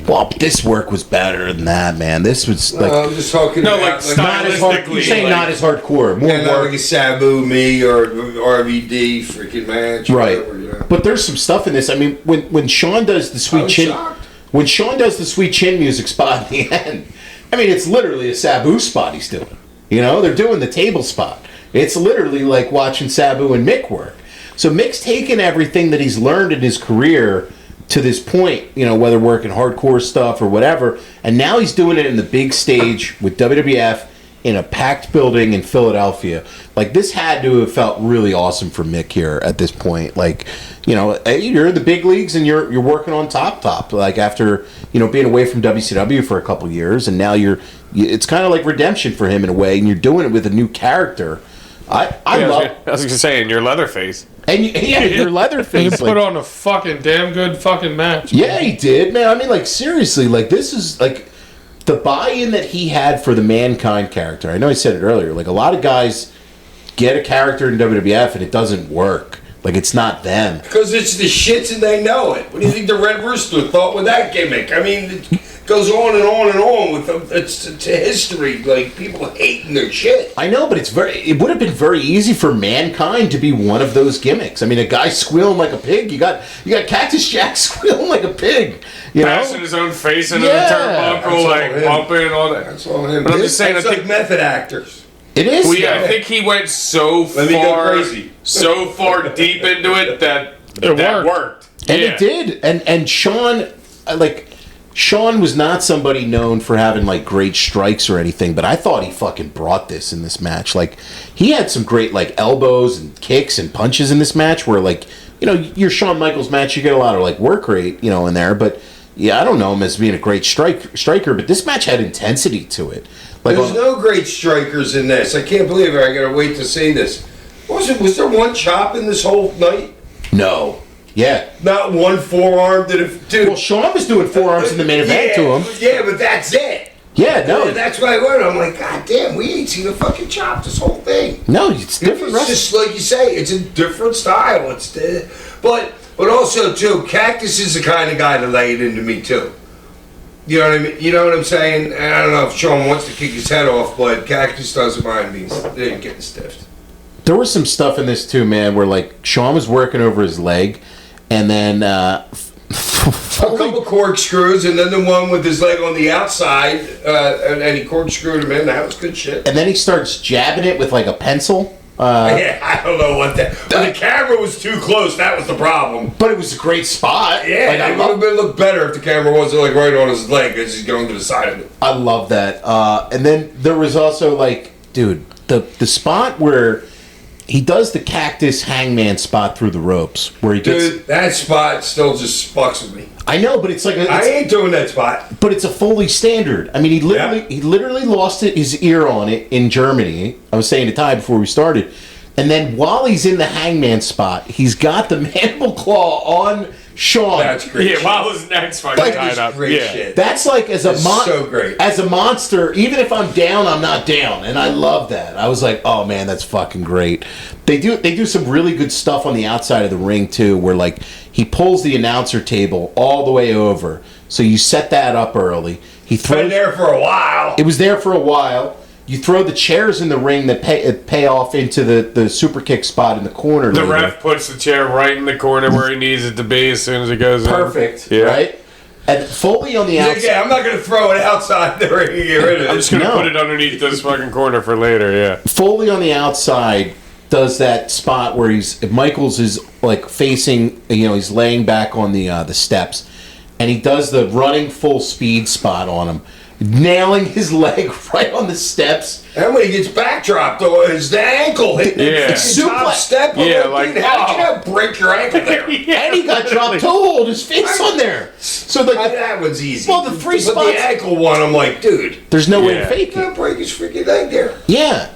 Well, this work was better than that, man. This was like I'm just talking No, about, like, not as hard. stylistically, You're saying like- not as hardcore, more yeah, not work. like a Sabu, me, or RVD freaking match. Right. Whatever, But there's some stuff in this. I mean, when Shawn does the I sweet was chin, shocked. when Shawn does the sweet chin music spot in the end, I mean, it's literally a Sabu spot he's doing. They're doing the table spot. It's literally like watching Sabu and Mick work. So Mick's taken everything that he's learned in his career to this point, whether working hardcore stuff or whatever, and now he's doing it in the big stage with WWF in a packed building in Philadelphia. Like, this had to have felt really awesome for Mick here at this point. Like, you're in the big leagues and you're working on top. Like, after being away from WCW for a couple years, and now it's kind of like redemption for him in a way, and you're doing it with a new character. I love. I was gonna say, in your Leatherface. And your Leatherface. He put on a fucking damn good fucking match. Yeah, he did, man. I mean, like, seriously, like, this is, like, the buy-in that he had for the Mankind character. I know I said it earlier. Like, a lot of guys get a character in WWF and it doesn't work. Like, it's not them. Because it's the shits and they know it. What do you think the Red Rooster thought with that gimmick? I mean, it goes on and on and on with them. It's history. Like, people hating their shit. I know, but it would have been very easy for Mankind to be one of those gimmicks. I mean, a guy squealing like a pig. You got Cactus Jack squealing like a pig. Passing his own face into Yeah. the turnbuckle, like him. bumping and all that. That's all him. But I'm just saying, It's I like think- method actors. It is. Well, yeah, though. I think he went so Let me go far, crazy. so far deep into it that It that worked. And Yeah. it did. And Shawn, Shawn was not somebody known for having, like, great strikes or anything, but I thought he fucking brought this in this match. Like, he had some great, like, elbows and kicks and punches in this match where, like, your Shawn Michaels match, you get a lot of, like, work rate, in there, but, yeah, I don't know him as being a great striker, but this match had intensity to it. Like, There's no great strikers in this. I can't believe it. I gotta wait to see this. Was there one chop in this whole night? No. Yeah. Not one forearm that if dude. Well, Shawn was doing forearms in the main event to him. Yeah, but that's it. Yeah, no. Yeah, that's why I went. I'm like, God damn, we ain't seen a fucking chop this whole thing. No, it's different It's wrestling. just like you say, it's a different style. But also too, Cactus is the kind of guy to lay it into me too. You know what I mean? You know what I'm saying? And I don't know if Sean wants to kick his head off, but Cactus doesn't mind being getting stiffed. There was some stuff in this too, man, where like Shawn was working over his leg, and then a couple corkscrews, and then the one with his leg on the outside, and he corkscrewed him in. That was good shit. And then he starts jabbing it with like a pencil. Yeah, I don't know what that. When the camera was too close, that was the problem. But it was a great spot. Yeah, like, it would have been look better if the camera wasn't like right on his leg as he's going to the side of it. I love that. And then there was also like, dude, the spot where he does the cactus hangman spot through the ropes, where he gets. Dude, that spot still just fucks with me. I know, but it's like I ain't doing that spot. But it's a Foley standard. I mean, he literally lost his ear on it in Germany. I was saying to Ty before we started. And then while he's in the hangman spot, he's got the mandible claw on Sean. That's great. Yeah, shit. while his neck's fucking Like, tied up. Great Yeah. shit. That's like so great. As a monster, even if I'm down, I'm not down, and I love that. I was like, oh man, that's fucking great. They do some really good stuff on the outside of the ring too, where like he pulls the announcer table all the way over, so you set that up early. He Been throws. there for a while. It was there for a while. You throw the chairs in the ring that pay off into the super kick spot in the corner. The later. ref puts the chair right in the corner where he needs it to be as soon as it goes in. Perfect, Yeah. right? And Foley on the He's like, outside. yeah, I'm not going to throw it outside the ring and get rid of it. I'm just going to No. put it underneath this fucking corner for later, yeah. Foley on the outside does that spot where Michaels is like facing, he's laying back on the steps, and he does the running full speed spot on him, nailing his leg right on the steps. And when he gets backdropped, his ankle hit Yeah. the top Suplex. step. Yeah, Dude, like, how did you not break your ankle there? And he got dropped to hold his face on there. So like, That one's easy. Well, the three But spots- the ankle one, I'm like, dude, there's no way to Yeah. fake you it. can't break his freaking leg there. Yeah,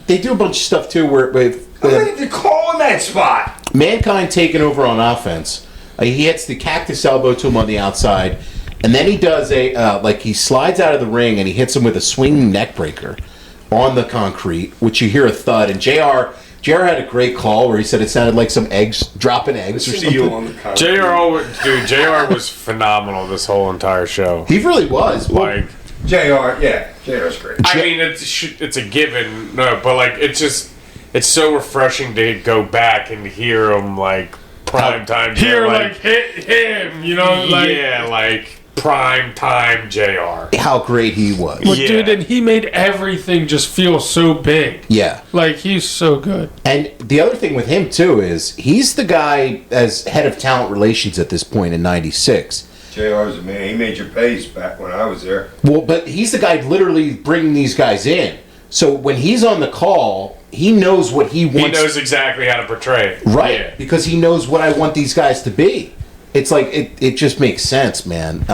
they do a bunch of stuff too where with I'm ready to call in that spot. Mankind taking over on offense. He hits the cactus elbow to him on the outside, and then he does he slides out of the ring and he hits him with a swinging neck breaker on the concrete, which you hear a thud. And JR had a great call where he said it sounded like some eggs dropping eggs or Listen to you something. on the concrete. JR was phenomenal this whole entire show. He really was. Like, JR's great. I mean, it's a given, no, but like, it's so refreshing to go back and hear him like prime time. Here, like, hit him, like. yeah, like prime time JR. How great he was. But Yeah. dude, and he made everything just feel so big. Yeah. Like, he's so good. And the other thing with him too is he's the guy as head of talent relations at this point in '96. JR's a man. He made your pace back when I was there. Well, but he's the guy literally bringing these guys in. So when he's on the call, he knows what he wants. He knows exactly how to portray it. Right, Yeah. because he knows what I want these guys to be. It's like it just makes sense, man.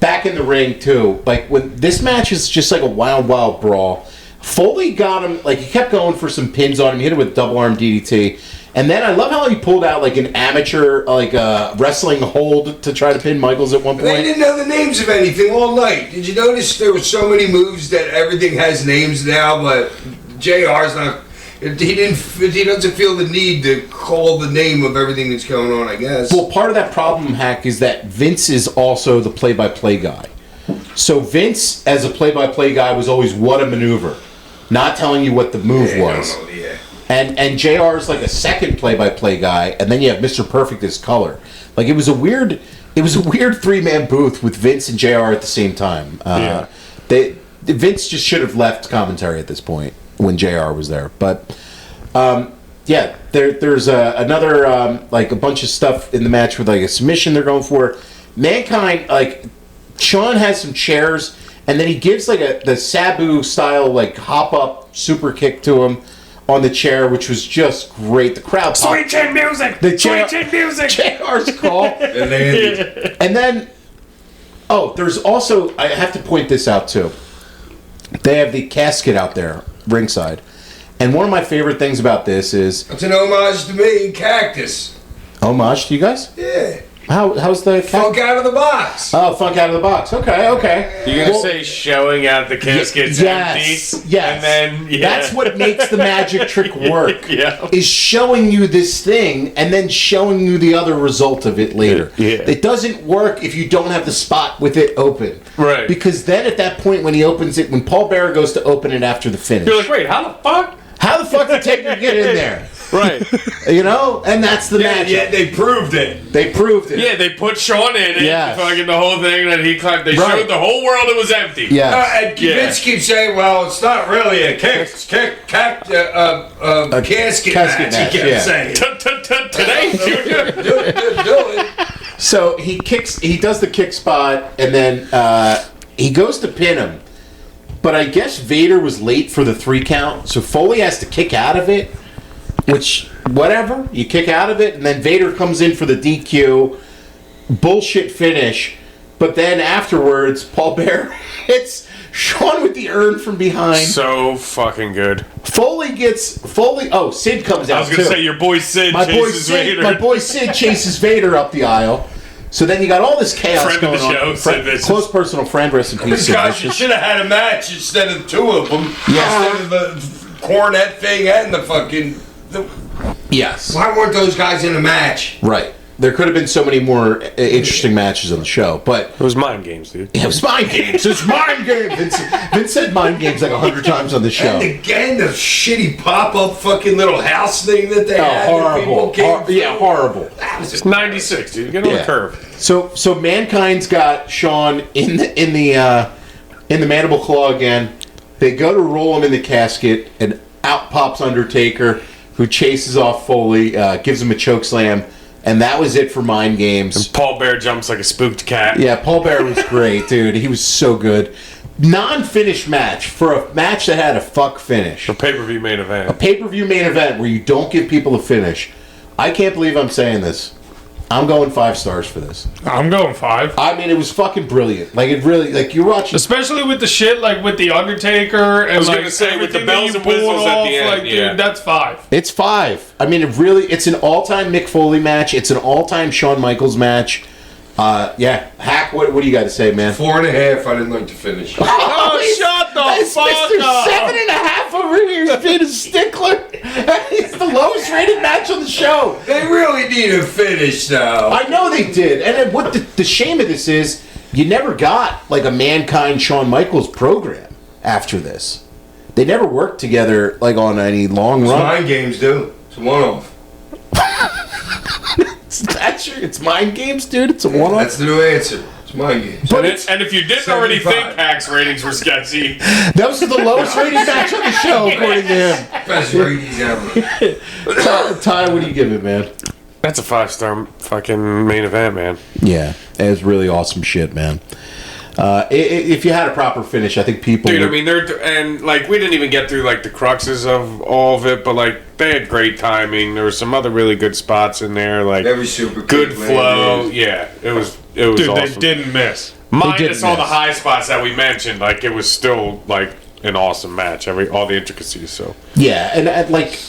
Back in the ring too, like when this match is just like a wild brawl. Foley got him, like he kept going for some pins on him. He hit him with double arm DDT, and then I love how he pulled out like an amateur wrestling hold to try to pin Michaels at one They point. didn't know the names of anything all night. Did you notice there were so many moves that everything has names now, but JR's not. He doesn't feel the need to call the name of everything that's going on, I guess. Well, part of that problem, Hack, is that Vince is also the play-by-play guy. So Vince, as a play-by-play guy, was always what a maneuver, not telling you what the move was. And JR is like a second play-by-play guy, and then you have Mr. Perfect as color. Like it was a weird three-man booth with Vince and JR at the same time. Yeah. Vince just should have left commentary at this point when JR was there. But there's another like a bunch of stuff in the match with like a submission they're going for. Mankind, like Sean has some chairs, and then he gives like the Sabu style like hop up super kick to him on the chair, which was just great. The crowd Sweet chin music! The Sweet chin music! JR's call. And then And then, there's also, I have to point this out too. They have the casket out there, ringside. And one of my favorite things about this is... it's an homage to me, Cactus. Homage to you guys? Yeah. How's the... Funk out of the box. Oh, funk out of the box. Okay. You're gonna Well, say showing out the casket's yes, empty? yes. And then, That's what makes the magic trick work. Yeah. Is showing you this thing and then showing you the other result of it later. Yeah. It doesn't work if you don't have the spot with it open. Right. Because then at that point when he opens it, when Paul Bearer goes to open it after the finish, You're like, wait, how the fuck? how the fuck did Taker get in there? Right. You know, and that's the match. Yeah, they proved it. They proved it. Yeah, they put Sean in it. Yes. Fucking the whole thing that he climbed. They Right. showed the whole world it was empty. Yeah. And Vince keeps saying, well, it's not really a casket match. casket match, He kept yeah. saying. Today, Junior. Do it. So he does the kick spot, and then he goes to pin him. But I guess Vader was late for the 3 count, so Foley has to kick out of it. Which, whatever, you kick out of it, and then Vader comes in for the DQ. Bullshit finish. But then afterwards, Paul Bearer hits Sean with the urn from behind. So fucking good. Foley. Oh, Sid comes out I was gonna too. say your boy Sid My boy chases Sid, Vader. my boy Sid chases Vader up the aisle. So then you got all this chaos Friend of going the show, on. Sid Vicious. Close personal friend, rest in peace. Sid Gosh, you Vicious. should have had a match instead of 2 of them. Yeah. Instead of the cornet thing and the fucking. Yes. Why weren't those guys in a match? Right. There could have been so many more interesting matches on the show, but It was mind games, dude. it was mind games. It's mind games. Vince said mind games like 100 times on the show. And again, the shitty pop-up fucking little house thing that they had. that people Horrible. came through. Yeah, horrible. That was It's 96, dude. Get on the Yeah. curve. So Mankind's got Sean in the mandible claw again. They go to roll him in the casket, and out pops Undertaker, who chases off Foley, gives him a choke slam, and that was it for Mind Games. Paul Bear jumps like a spooked cat. Yeah, Paul Bearer was great, dude. He was so good. Non-finish match for a match that had a fuck finish. A pay-per-view main event. Pay-per-view main event where you don't give people a finish. I can't believe I'm saying this. I'm going 5 stars for this. I'm going 5. I mean, it was fucking brilliant. Like, it really, like, you're watching. Especially with the shit like with the Undertaker and was like gonna say, with the everything that bells you and pulled whistles at off, the end, like, yeah. dude, that's 5. It's 5. I mean, it's an all-time Mick Foley match. It's an all-time Shawn Michaels match. Yeah. Hack, what do you got to say, man? 4.5. I didn't like to finish. Oh, shut the fuck Mr. up! 7.5 over here. He's being a stickler. It's the lowest rated match on the show. They really need a finish, though. I know they did. And then what the shame of this is, you never got like a Mankind Shawn Michaels program after this. They never worked together like on any long run. Mind games, dude. It's a one-off. That's true. It's Mind Games, dude. It's a one-off. That's the new answer. It's mind games. And if you didn't already 75. think Hack's ratings were sketchy, That was the lowest rated match on the show, according to him. Best ratings ever. Ty, what do you give it, man? that's a 5-star fucking main event, man. Yeah, it was really awesome shit, man. If you had a proper finish, I think people. Dude, I would- mean, and like we didn't even get through like the cruxes of all of it, but like they had great timing. There were some other really good spots in there, like Every super good kick, flow. man. Yeah, it was Dude, awesome. they didn't miss. Minus didn't all the miss. high spots that we mentioned, like it was still like an awesome match. All the intricacies. So Yeah, and like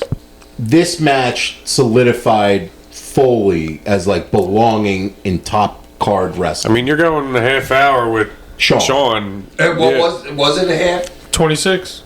this match solidified Foley as like belonging in top card I wrestling. mean, you're going a half hour with Sean. And what Yeah. was it a half? 26.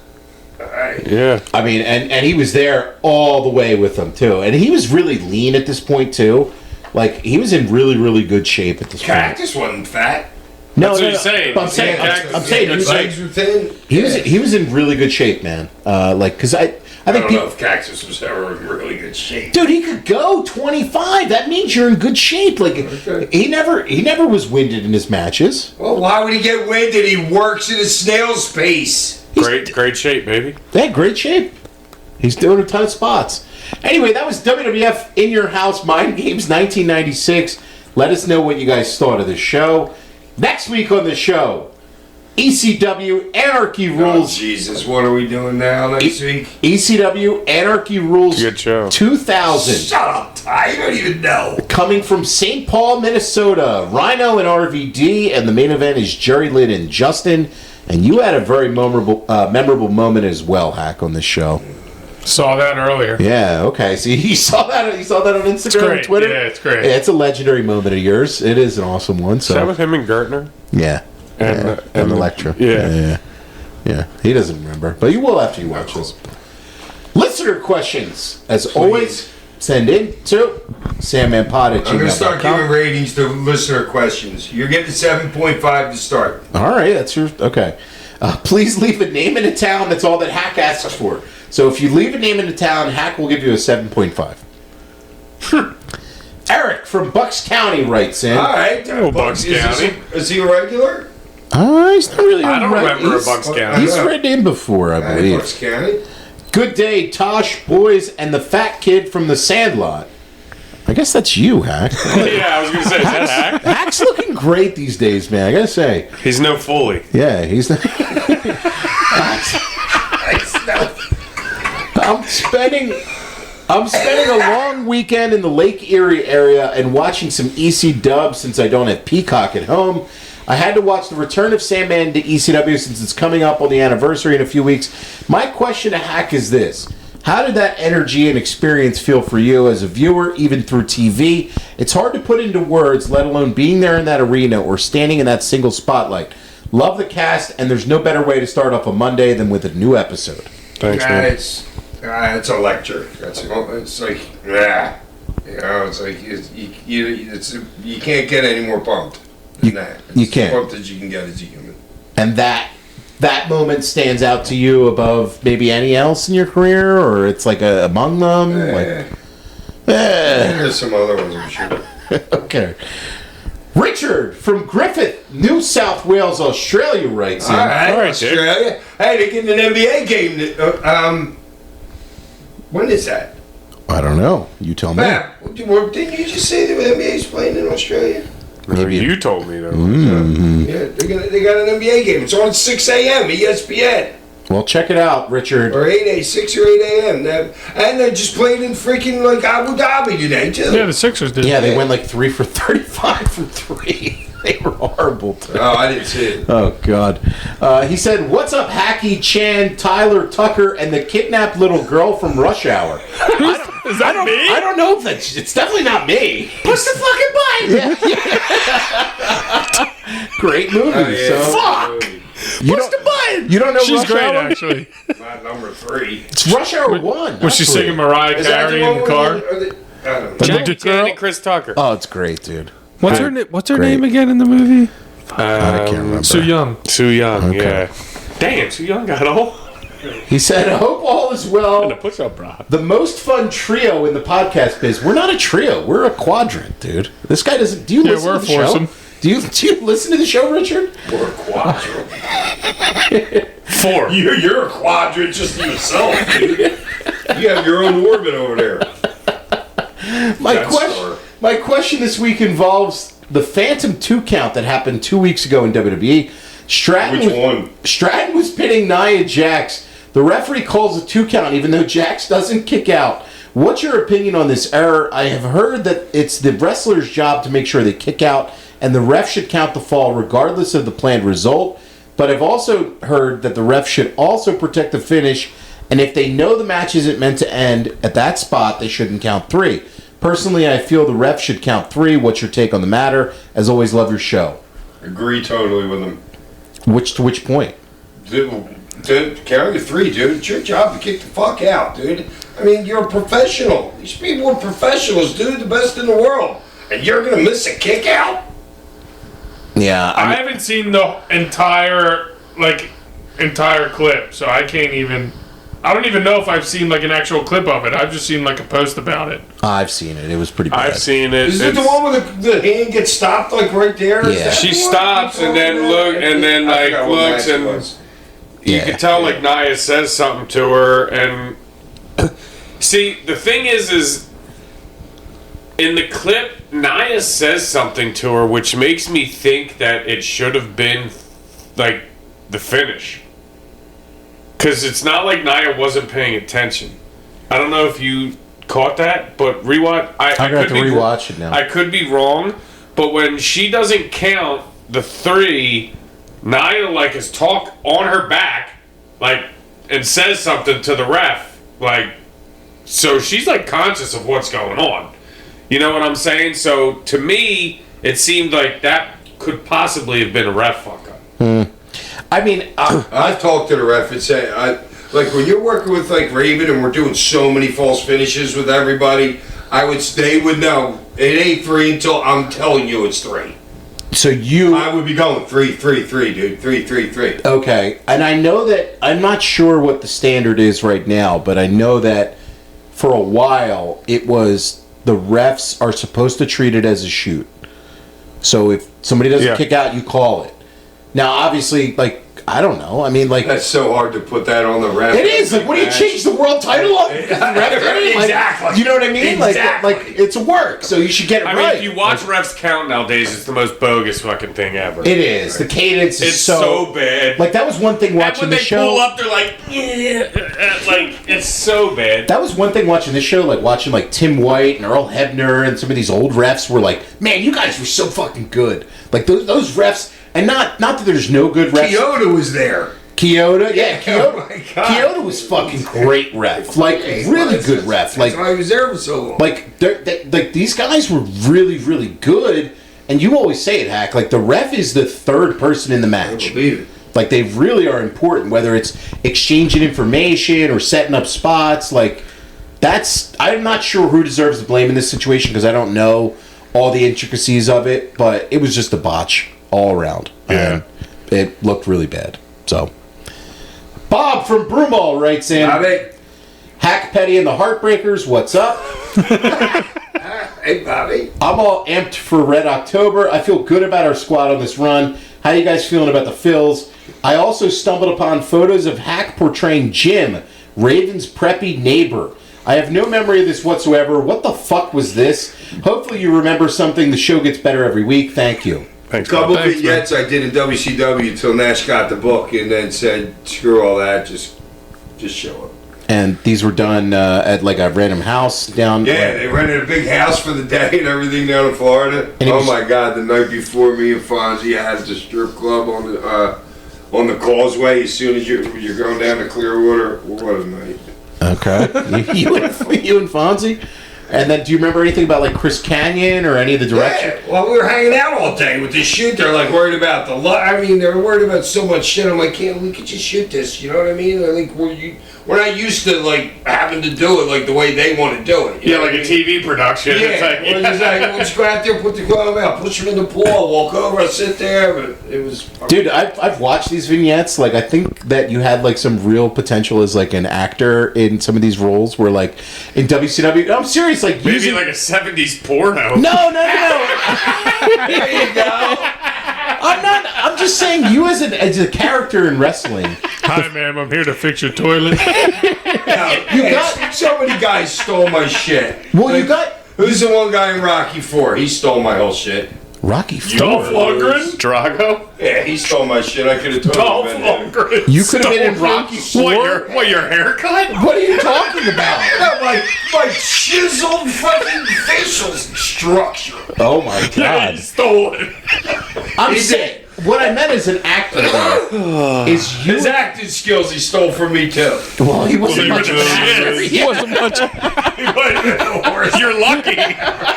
Yeah. I mean, and he was there all the way with them too, and he was really lean at this point too. Like he was in really, really good shape at this point. Cactus wasn't fat. No, That's what no, he's saying. But I'm saying, Yeah, Cactus I'm is saying in he good was, shape. Legs were thin. he was in really good shape, man. Like because I I think don't people. know if Cactus was ever in really good shape. Dude, he could go 25. That means you're in good shape. Like Okay. he never was winded in his matches. Well, why would he get winded? He works in a snail's pace. Great shape, baby. They had great shape. He's doing a ton of spots. Anyway, that was WWF In Your House Mind Games 1996. Let us know what you guys thought of the show. Next week on the show, ECW Anarchy Oh, Rules. Jesus, what are we doing now next week? ECW Anarchy Rules Good show. 2000. Shut up, Ty. You don't even know. Coming from St. Paul, Minnesota, Rhino and RVD, and the main event is Jerry Lynn and Justin. And you had a very memorable moment as well, Hack, on this show. Saw that earlier. Yeah, okay. See, you saw that. You saw that on Instagram great. and Twitter. Yeah, it's great. Yeah, it's a legendary moment of yours. It is an awesome one. Is that So with him and Gertner? yeah, And Electra. yeah. Yeah. He doesn't remember, but you will after you watch this. Listener questions, as always, send in to sandmanpod@gmail.com. I'm going to start giving ratings to listener questions. You're getting 7.5 to start. All right, that's your okay. Please leave a name and a town. That's all that Hack asks for. So if you leave a name in the town, Hack will give you a 7.5. Eric from Bucks County writes in. All right. Bucks County. Is he a regular? He's not really. I don't remember he's- Bucks County. He's read in before, I believe. Bucks County. Good day, Tosh, boys, and the fat kid from the Sandlot. I guess that's you, Hack. Yeah, I was gonna say, is that Hack? Hack's looking great these days, man. I gotta say. He's no Foley. Yeah, he's not. I'm spending a long weekend in the Lake Erie area and watching some EC dubs since I don't have Peacock at home. I had to watch the return of Sandman to ECW since it's coming up on the anniversary in a few weeks. My question to Hack is this. How did that energy and experience feel for you as a viewer, even through TV? It's hard to put into words, let alone being there in that arena or standing in that single spotlight. Love the cast, and there's no better way to start off a Monday than with a new episode. Thanks, man. It's electric. It's like, yeah. You know, it's like you can't get any more pumped than that. It's you can't. As pumped as you can get as a human. And that moment stands out to you above maybe any else in your career, or it's like among them? There's some other ones, I'm sure. Okay. Richard from Griffith, New South Wales, Australia writes in. All right, dude. Australia. Hey, they're getting an NBA game. When is that? I don't know. You tell me. Matt, didn't you just say the NBA's playing in Australia? Maybe you told me though. Yeah, they got an NBA game. It's on at 6 a.m. ESPN. Well, check it out, Richard. Or 6 or 8 a.m. And they just played in freaking like Abu Dhabi today, too. Yeah, the Sixers did. Yeah, they went like 3 for 35 from 3. They were horrible today. Oh, I didn't see it. Oh, God. He said, "What's up, Hacky, Chan, Tyler, Tucker, and the kidnapped little girl from Rush Hour?" Is that me? I don't know if that's... It's definitely not me. Push the fucking button! Great movie. Yeah. So, Fuck! you Push the button! You don't know She's Rush great, Hour? actually. Not number 3. It's Rush Hour 1. Was she not 3. singing Mariah Is that Carey the in one the car? I don't know. The Jackie little Chan girl? and Chris Tucker. Oh, it's great, dude. What's her Great. name again in the movie? I can't remember. Sue Young. Sue Young, Okay. yeah. Damn, Sue Young got old. He said, "I hope all is well. And a push-up bra. The most fun trio in the podcast biz. We're not a trio. We're a quadrant, dude. This guy doesn't... Do you listen we're to the show? foursome. Do you listen to the show, Richard? Or a quadrant. 4. You're a quadrant just to yourself, dude. You have your own orbit over there. My question this week involves the Phantom 2 count that happened 2 weeks ago in WWE. Which one? Stratton was pitting Nia Jax. The referee calls a 2 count even though Jax doesn't kick out. What's your opinion on this error? I have heard that it's the wrestler's job to make sure they kick out and the ref should count the fall regardless of the planned result. But I've also heard that the ref should also protect the finish, and if they know the match isn't meant to end at that spot, they shouldn't count 3. Personally, I feel the ref should count 3. What's your take on the matter? As always, love your show. Agree totally with him. To which point? Dude, carry the 3, dude. It's your job to kick the fuck out, dude. I mean, you're a professional. These people are professionals, dude. The best in the world. And you're going to miss a kick out? Yeah, I haven't seen the entire clip, so I can't even... I don't even know if I've seen like an actual clip of it. I've just seen like a post about it. I've seen it. It was pretty bad. I've seen it. Is it the one where the hand gets stopped like right there? Is Yeah. that She the one? stops and then I forgot what looks match it and was. you Yeah. can tell like Nia says something to her, and see the thing is in the clip Nia says something to her which makes me think that it should have been like the finish, because it's not like Nia wasn't paying attention. I don't know if you caught that, but rewatch. I I'm gonna have to could be rewatch it now. I could be wrong, but when she doesn't count the 3, Nia like is talk on her back, like, and says something to the ref, like, so she's like conscious of what's going on. You know what I'm saying? So to me, it seemed like that could possibly have been a ref fuck up. I mean, I've talked to the ref and said, like when you're working with like Raven and we're doing so many false finishes with everybody, they would know it ain't 3 until I'm telling you it's 3. So you... I would be going 3-3-3, dude. 3-3-3. Okay, and I know that... I'm not sure what the standard is right now, but I know that for a while, it was the refs are supposed to treat it as a shoot. So if somebody doesn't kick out, you call it. Now, obviously, like, I don't know. I mean, like... That's so hard to put that on the ref. It is. Like, what do you change the world title on? Exactly. You know what I mean? Exactly. Like, it's work, so you should get it I right. mean, if you watch refs count nowadays, it's the most bogus fucking thing ever. It is. The cadence is It's so bad. Like, that was one thing And watching when the they show. pull up, they're like, like, it's so bad. That was one thing watching this show, like watching like Tim White and Earl Hebner and some of these old refs were like, man, you guys were so fucking good. Like those refs, and not that there's no good refs. Kyoto was there. Kyoto, yeah, Kyoto. Oh my God. Kyoto was fucking great ref, like really good ref. Like That's why he was there for so long. like these guys were really really good. And you always say it, Hack. Like the ref is the third person in the match. I believe it. Like they really are important, whether it's exchanging information or setting up spots. Like that's, I'm not sure who deserves the blame in this situation because I don't know all the intricacies of it, but it was just a botch all around. Yeah. It looked really bad. So Bob from Broomall writes in, Bobby. Hack, Petty, and the Heartbreakers, what's up? Hey, Bobby. I'm all amped for Red October. I feel good about our squad on this run. How you guys feeling about the Phils? I also stumbled upon photos of Hack portraying Jim, Raven's preppy neighbor. I have no memory of this whatsoever. What the fuck was this? Hopefully you remember something. The show gets better every week. Thank you. Thanks, Couple man. vignettes I did in WCW until Nash got the book and then said, screw all that, just show up. And these were done at like a random house down... Yeah, they rented a big house for the day and everything down in Florida. And it was- my God, the night before, me and Fonzie had the strip club on the causeway as soon as you're going down to Clearwater. What a night. Okay. you and Fonzie? And then do you remember anything about like Chris Canyon or any of the direction? Yeah, well, we were hanging out all day with this shoot. They're like worried about they're worried about so much shit. I'm like, we could just shoot this. You know what I mean? I think we're not used to like having to do it like the way they want to do it. You know like what a I mean? TV production. Yeah, It's like, we're just like, we'll just go out there, put the glove out, push him in the pool, walk over, sit there. But it was, Dude, I've watched these vignettes. Like, I think that you had like some real potential as like an actor in some of these roles. Where like in WCW, no, I'm serious. Like maybe using, like a 70s porno. no. there you go. I'm not. I'm just saying you as a character in wrestling. Hi, ma'am. I'm here to fix your toilet. So many guys stole my shit. Well, you got Who's the one guy in Rocky IV? He stole my whole shit. Rocky Dolph IV. Lundgren? Drago? Yeah, he stole my shit. I could have Dolph totally been there. Lundgren. You could have been in Rocky IV. Your haircut? What are you talking about? My chiseled fucking facial structure. Oh my Yeah, god! he stole it. I'm He saying what I meant as an actor though is you. His acting skills he stole from me too. Well, he wasn't Well, much he of an was- actor. he Yeah. wasn't much. You're lucky.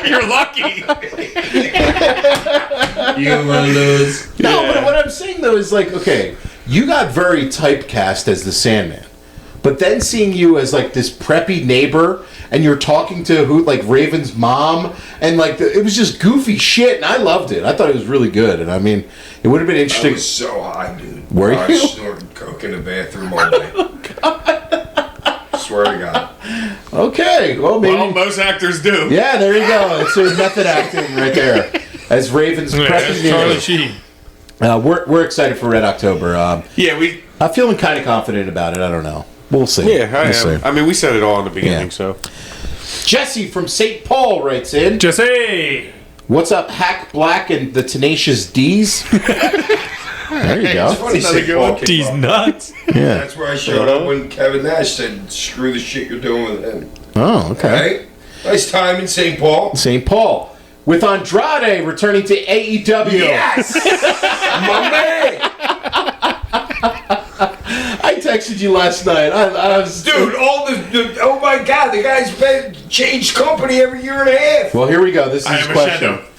You're lucky. You will lose. No, but what I'm saying though is like, okay, you got very typecast as the Sandman, but then seeing you as like this preppy neighbor, and you're talking to like Raven's mom, and like it was just goofy shit, and I loved it. I thought it was really good, and I mean, it would have been I interesting. was so high, dude. Were I you? snorted coke in the bathroom all day. Swear to God. Okay, well maybe. Well, most actors do. Yeah, there you go. It's sort of method acting right there. As Raven's Yeah, preppy that's Charlie neighbor. Sheen. We're excited for Red October. Yeah, I'm feeling kind of confident about it. I don't know. We'll see. I We'll see. am. I mean, we said it all in the beginning, Yeah. so. Jesse from St. Paul writes in. Jesse. What's up, Hack Black and the Tenacious D's? There you It's go. funny St. good Paul one. came These up. nuts. Yeah. That's where I showed up when Kevin Nash said, screw the shit you're doing with him. Oh, okay. Right? Nice time in St. Paul. St. Paul. With Andrade returning to AEW. Yes! My man! I texted you last night. I was... Dude, oh my God, the guy's been changed company every year and a half. Well, here we go. This is I his am a question. shadow.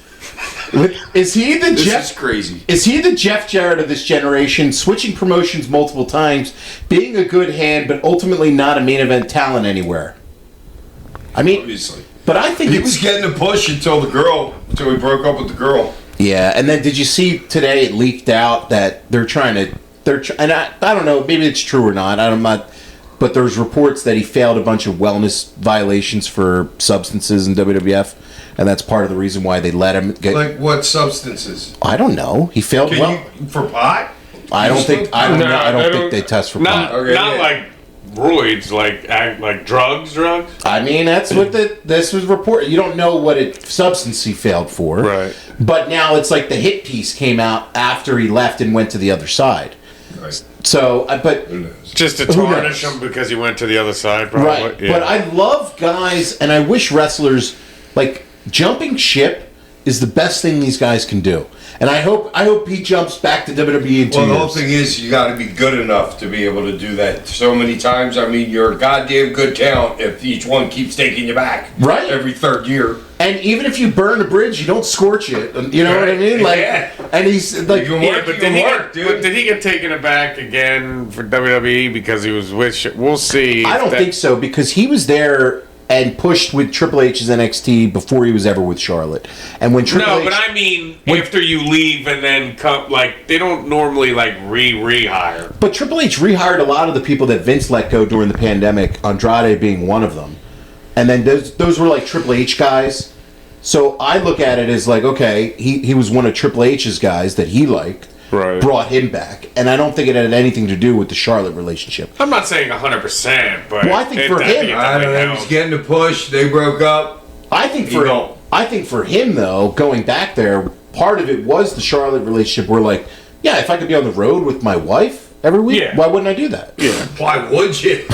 Is he the This Jeff... is crazy. Is he the Jeff Jarrett of this generation, switching promotions multiple times, being a good hand, but ultimately not a main event talent anywhere? I mean, Obviously. but I think He it's... was getting a push until he broke up with the girl. Yeah, and then did you see today it leaked out that and I don't know, maybe it's true or not. But there's reports that he failed a bunch of wellness violations for substances in WWF, and that's part of the reason why they let him get. Like what substances? I don't know. He failed. For pot? I don't think. I don't. No, know. I don't they think don't- they test for Not pot. Okay, not yeah. like roids, like drugs. I mean, that's what this was reported. You don't know what substance he failed for, Right. But now it's like the hit piece came out after he left and went to the other side. Right. So, but Just to Who tarnish knows? him because he went to the other side, probably. right. Yeah. But I love guys, and I wish wrestlers like jumping ship is the best thing these guys can do. And I hope he jumps back to WWE in 2 Well, the years. whole thing is you got to be good enough to be able to do that so many times. I mean, you're a goddamn good talent if each one keeps taking you back. Right. Every third year. And even if you burn a bridge, you don't scorch it. You know what I mean? Like, Yeah. and he's like, You can Yeah, work, but you did, can he work, get, dude. but did he get taken aback again for WWE because he was with? We'll see. I don't think so because he was there and pushed with Triple H's NXT before he was ever with Charlotte. And when Triple No, H, but I mean, after you leave and then come, like they don't normally like rehire. but Triple H rehired a lot of the people that Vince let go during the pandemic, Andrade being one of them. And then those were like Triple H guys. So I look at it as like, okay, he was one of Triple H's guys that he liked. Right. Brought him back. And I don't think it had anything to do with the Charlotte relationship. I'm not saying 100%, but Well, I think it for definitely him- I don't know. helped. He's getting the push. They broke up. I think You don't. for him though, going back there, part of it was the Charlotte relationship where like, yeah, if I could be on the road with my wife every week, Yeah. why wouldn't I do that? Yeah. Why would you?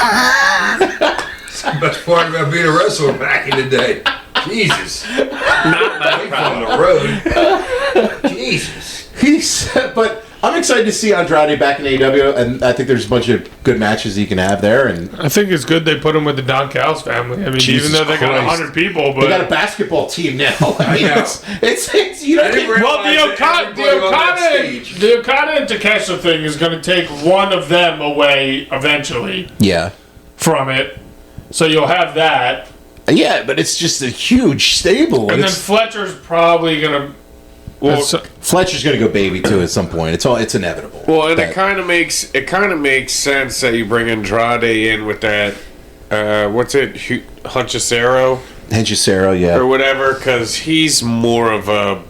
It's the best part about being a wrestler back in the day. Jesus. Not Away that from the road. Jesus. But I'm excited to see Andrade back in AEW, and I think there's a bunch of good matches he can have there. And I think it's good they put him with the Don Callis family. I mean, Jesus even though they got Christ. 100 people, they got a but basketball team now. I mean, know. it's you know. I didn't realize well, that everybody on that stage. the Okada and Takeshita thing is going to take one of them away eventually Yeah, from it. So you'll have that, yeah, but it's just a huge stable. and then It's- Fletcher's probably going to. Well, Fletcher's going to go baby too at some point. It's inevitable. Well, and But- it kind of makes sense that you bring Andrade in with that. What's it, Hunchacero Henchicero, yeah. or whatever? Because he's more of a.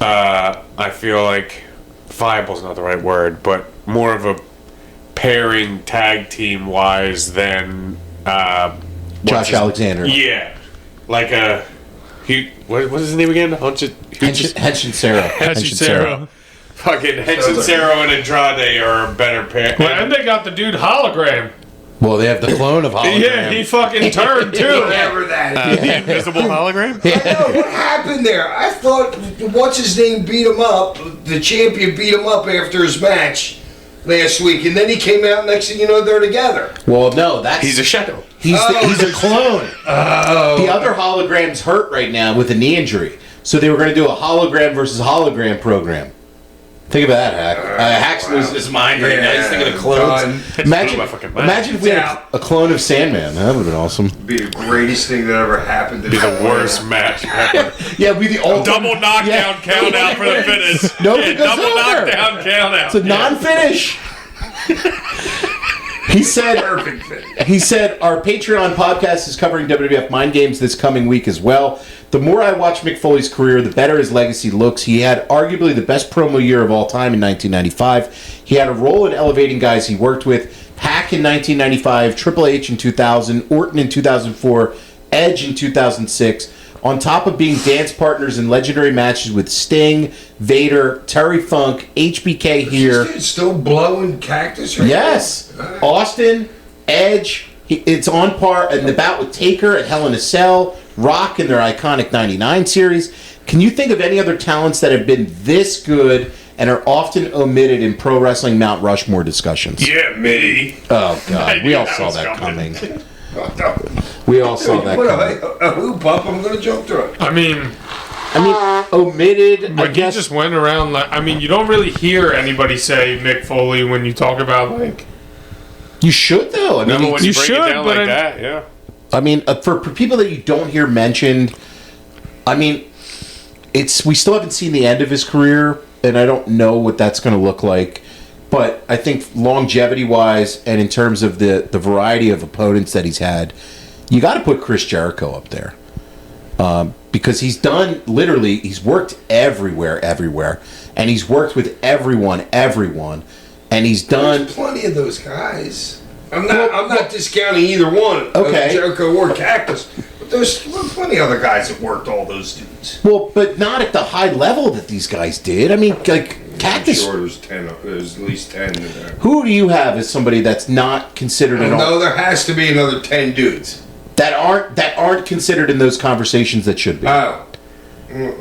I feel like viable's not the right word, but more of a pairing tag team wise than Josh Alexander. Yeah, like a. What's his name again? Henchicero. Hechicero. Fucking Henchicero and Andrade are a better pair. Well, and they got the dude hologram. Well, they have the clone of Hologram. Yeah, he fucking turned too. Whatever that is. Invisible hologram? I know, what happened there? I thought, what's his name beat him up? The champion beat him up after his match last week, and then he came out. Next thing you know, they're together. Well, no, that's He's a shadow. he's Oh, a clone. The other hologram's hurt right now with a knee injury, so they were going to do a hologram versus hologram program. Think about that, Hack. Hack's losing his mind right now. He's thinking of clones. Done. Imagine, my fucking mind. imagine if we had Yeah. a clone of Sandman. That would have been awesome. Be the greatest thing that ever happened. To Be the worst match ever. Yeah, we the ultimate Double knockdown count out for the finish. Nobody goes double over. knockdown count out. It's a non-finish. He said. Perfect thing. He said, our Patreon podcast is covering WWF Mind Games this coming week as well. The more I watch Mick Foley's career, the better his legacy looks. He had arguably the best promo year of all time in 1995. He had a role in elevating guys he worked with. Hack in 1995, Triple H in 2000, Orton in 2004, Edge in 2006. On top of being dance partners in legendary matches with Sting, Vader, Terry Funk, HBK here. This dude's still blowing cactus right Yes. now? Austin, Edge, it's on par, and the bout with Taker at Hell in a Cell, Rock in their iconic 99 series. Can you think of any other talents that have been this good and are often omitted in pro wrestling Mount Rushmore discussions? Yeah, me. Oh, I God. knew We all that saw was that coming. coming. We all saw that Put coming. a hoop up, I'm going to jump through it. I mean, Omitted, I but he guess. just went around like. I mean, you don't really hear anybody say Mick Foley when you talk about like. You should, though. I Remember mean, when you You break should, it down but like I- that? Yeah. for people that you don't hear mentioned, I mean, we still haven't seen the end of his career, and I don't know what that's going to look like. But I think longevity-wise, and in terms of the variety of opponents that he's had, you got to put Chris Jericho up there. Because he's worked everywhere. And he's worked with everyone. And he's done... There's plenty of those guys. I'm not discounting either one. Okay. Jericho or Cactus. But there's plenty of other guys that worked all those dudes. Well, but not at the high level that these guys did. I mean, like, Cactus... I'm sure there's at least 10 in there. Who do you have as somebody that's not considered an... No, there has to be another 10 dudes. That aren't considered in those conversations that should be. Oh.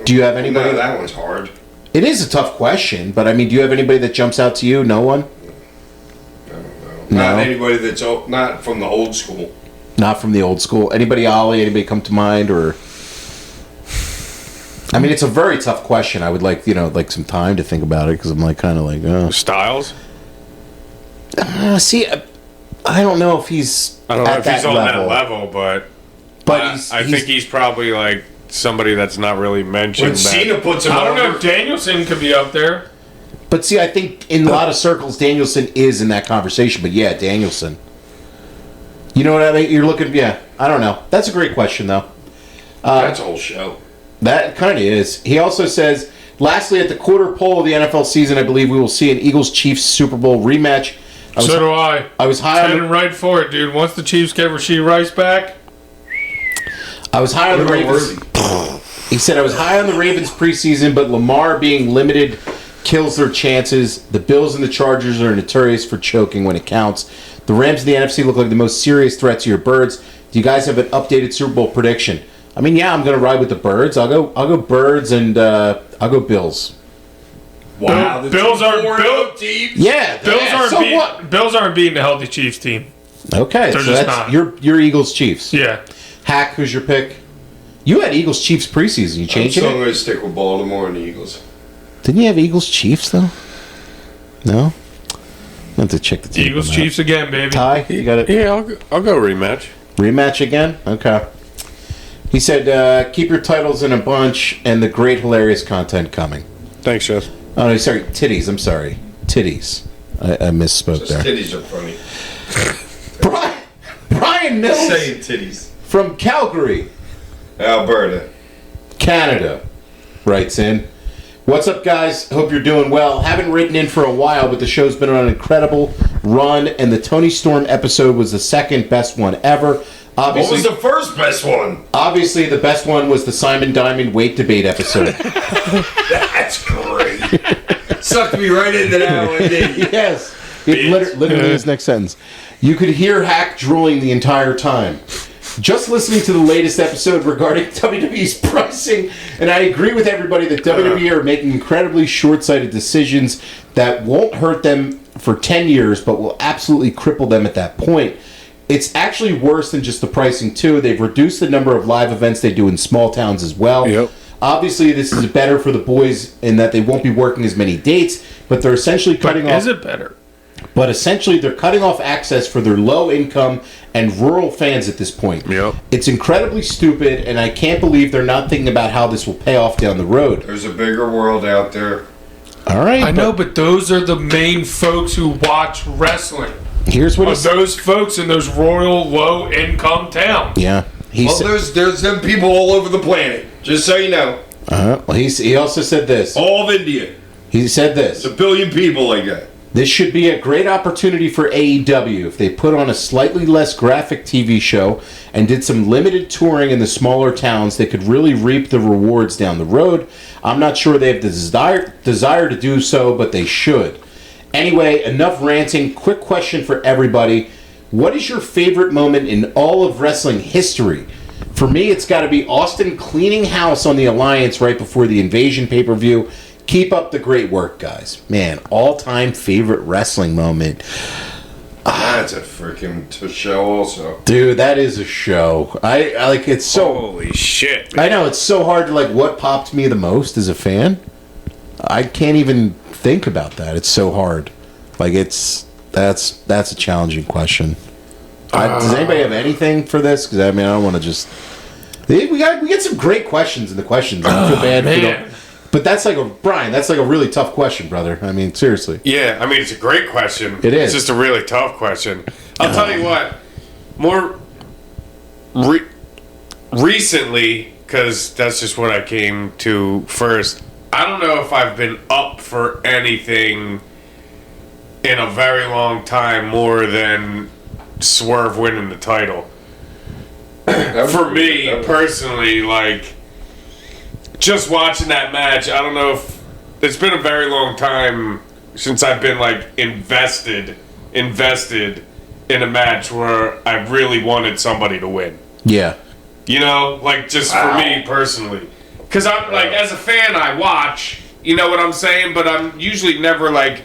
Do you have anybody? No, that one's hard. It is a tough question, but I mean, do you have anybody that jumps out to you? No one? I don't know. No. Not anybody that's not from the old school. Not from the old school. Anybody, Ollie? Anybody come to mind? Or I mean, it's a very tough question. I would like some time to think about it because I'm kind of Styles? See, I don't know if he's. I don't know at if he's that on level. that level, but I he's think he's probably like somebody that's not really mentioned. When Cena puts him I don't know over, if Danielson could be up there. But see, I think in a lot of circles, Danielson is in that conversation. But yeah, Danielson. You know what I mean? You're looking. Yeah, I don't know. That's a great question, though. that's a whole show. That kind of is. He also says, lastly, at the quarter pole of the NFL season, I believe we will see an Eagles-Chiefs Super Bowl rematch. So do I. I was high on Heading right for it, dude. Once the Chiefs get Rasheed Rice back, I was high on the Ravens. He said, I was high on the Ravens preseason, but Lamar being limited kills their chances. The Bills and the Chargers are notorious for choking when it counts. The Rams and the NFC look like the most serious threat to your Birds. Do you guys have an updated Super Bowl prediction? I mean, yeah, I'm going to ride with the Birds. I'll go Birds, and I'll go Bills. Wow, Bills aren't teams. Yeah, Bills aren't beating a healthy Chiefs team. Okay, They're so just that's not. your Eagles Chiefs. Yeah. Hack, who's your pick? You had Eagles Chiefs preseason. You I'm changed still it? going to stick with Baltimore and the Eagles. Didn't you have Eagles Chiefs though? No. I have to check the tape. Eagles on that. Chiefs again, baby. Ty, you got it. Yeah, I'll go rematch. Rematch again? Okay. He said, keep your titles in a bunch and the great hilarious content coming. Thanks, Jeff. Oh, no, sorry. Titties. I'm sorry. Titties. I misspoke Just there. titties are funny. Brian Mills Saying titties. from Calgary, Alberta. Canada, writes in. What's up, guys? Hope you're doing well. Haven't written in for a while, but the show's been on an incredible run, and the Tony Storm episode was the second best one ever. What was the first best one? Obviously, the best one was the Simon Diamond weight debate episode. That's great. Sucked me right into that one, didn't you? Yes. It literally his next sentence. You could hear Hack drooling the entire time. Just listening to the latest episode regarding WWE's pricing, and I agree with everybody that WWE are making incredibly short-sighted decisions that won't hurt them for 10 years, but will absolutely cripple them at that point. It's actually worse than just the pricing, too. They've reduced the number of live events they do in small towns as well. Yep. Obviously, this is better for the boys in that they won't be working as many dates, but they're essentially cutting off... Is it better? But essentially, they're cutting off access for their low-income and rural fans at this point. Yep. It's incredibly stupid, and I can't believe they're not thinking about how this will pay off down the road. There's a bigger world out there. All right. I know, but those are the main folks who watch wrestling. Here's what Are he's... those folks in those rural, low-income towns. Yeah. Well, there's them people all over the planet. Just so you know. Well, he also said this. All of India. He said this. It's 1 billion people like that. This should be a great opportunity for AEW if they put on a slightly less graphic TV show and did some limited touring in the smaller towns. They could really reap the rewards down the road. I'm not sure they have the desire to do so, but they should. Anyway, enough ranting. Quick question for everybody. What is your favorite moment in all of wrestling history? For me, it's got to be Austin cleaning house on the Alliance right before the Invasion pay-per-view. Keep up the great work, guys. Man, all-time favorite wrestling moment. That's a freaking show also. Dude, that is a show. I like it's so... Holy shit. I know, it's so hard to, like, what popped me the most as a fan? I can't even think about that. It's so hard. Like, that's a challenging question. Does anybody have anything for this? Because, I mean, I don't want to just... We get some great questions in the questions. I feel bad if we man. don't. But that's like Brian. That's like a really tough question, brother. I mean, seriously. Yeah, I mean, it's a great question. It is. It's just a really tough question. I'll tell you what. More recently, because that's just what I came to first. I don't know if I've been up for anything in a very long time more than Swerve winning the title. For me, personally, like, just watching that match, I don't know if... It's been a very long time since I've been, like, invested in a match where I really wanted somebody to win. Yeah. You know, like, just for me personally. Because I'm, like, as a fan, I watch, you know what I'm saying? But I'm usually never, like,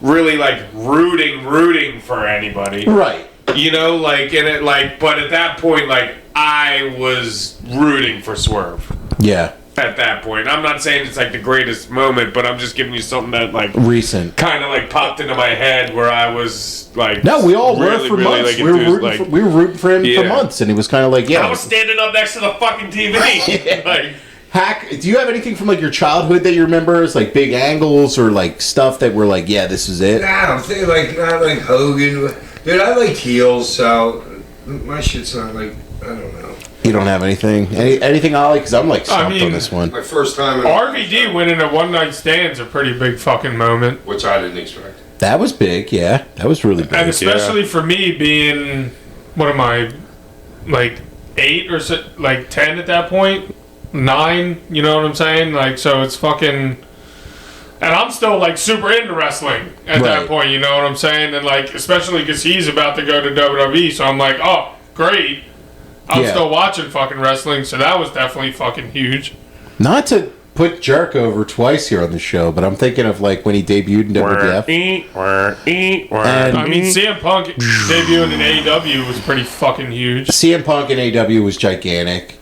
really, like, rooting for anybody. Right. You know, like, and it, like, but at that point, like, I was rooting for Swerve. Yeah. At that point. I'm not saying it's, like, the greatest moment, but I'm just giving you something that, like, Recent. kind of, like, popped into my head where I was, like... No, we all were for months. Like, we were rooting for him for months, and he was kind of like, yeah. I was standing up next to the fucking TV. Like... Hack, do you have anything from like your childhood that you remember as like big angles or like stuff that were like, yeah, this is it? Nah, I'm thinking like not like Hogan. Dude, I like heels, so my shit's not like I don't know. You don't have anything? Anything, Ollie? Because I'm like stumped on this one. My first time. RVD winning a one night stand's a pretty big fucking moment. Which I didn't expect. That was big, yeah. That was really big. And especially for me being, what am I, like 8 or so, like 10 at that point? 9, you know what I'm saying? Like, so it's fucking... And I'm still, like, super into wrestling at that point, you know what I'm saying? And, like, especially because he's about to go to WWE, so I'm like, oh, great. I'm still watching fucking wrestling, so that was definitely fucking huge. Not to put Jericho over twice here on the show, but I'm thinking of, like, when he debuted in WWF. I mean, CM Punk debuting in AEW was pretty fucking huge. CM Punk in AEW was gigantic.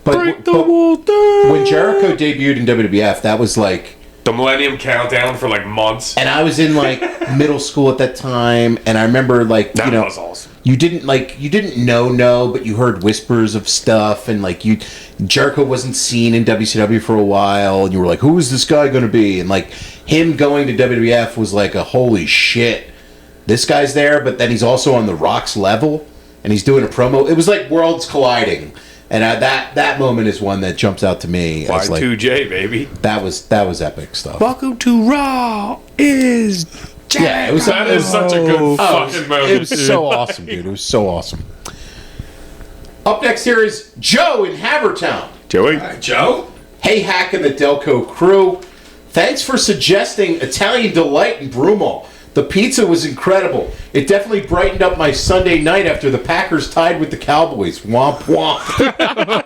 But when Jericho debuted in WWF, that was like the Millennium Countdown for like months. And I was in like middle school at that time, and I remember like that was awesome. You didn't know, but you heard whispers of stuff, and like Jericho wasn't seen in WCW for a while, and you were like, who is this guy going to be? And like him going to WWF was like a holy shit, this guy's there, but then he's also on the Rock's level, and he's doing a promo. It was like worlds colliding. And that moment is one that jumps out to me. Y2J, baby. That was epic stuff. Welcome to Raw is Jack. Yeah, it was. That is such a good fucking moment. It was so awesome, dude. It was so awesome. Up next here is Joe in Havertown. Joey. Joe? Hey, Hack and the Delco crew. Thanks for suggesting Italian Delight in Broomall. The pizza was incredible. It definitely brightened up my Sunday night after the Packers tied with the Cowboys. Womp womp.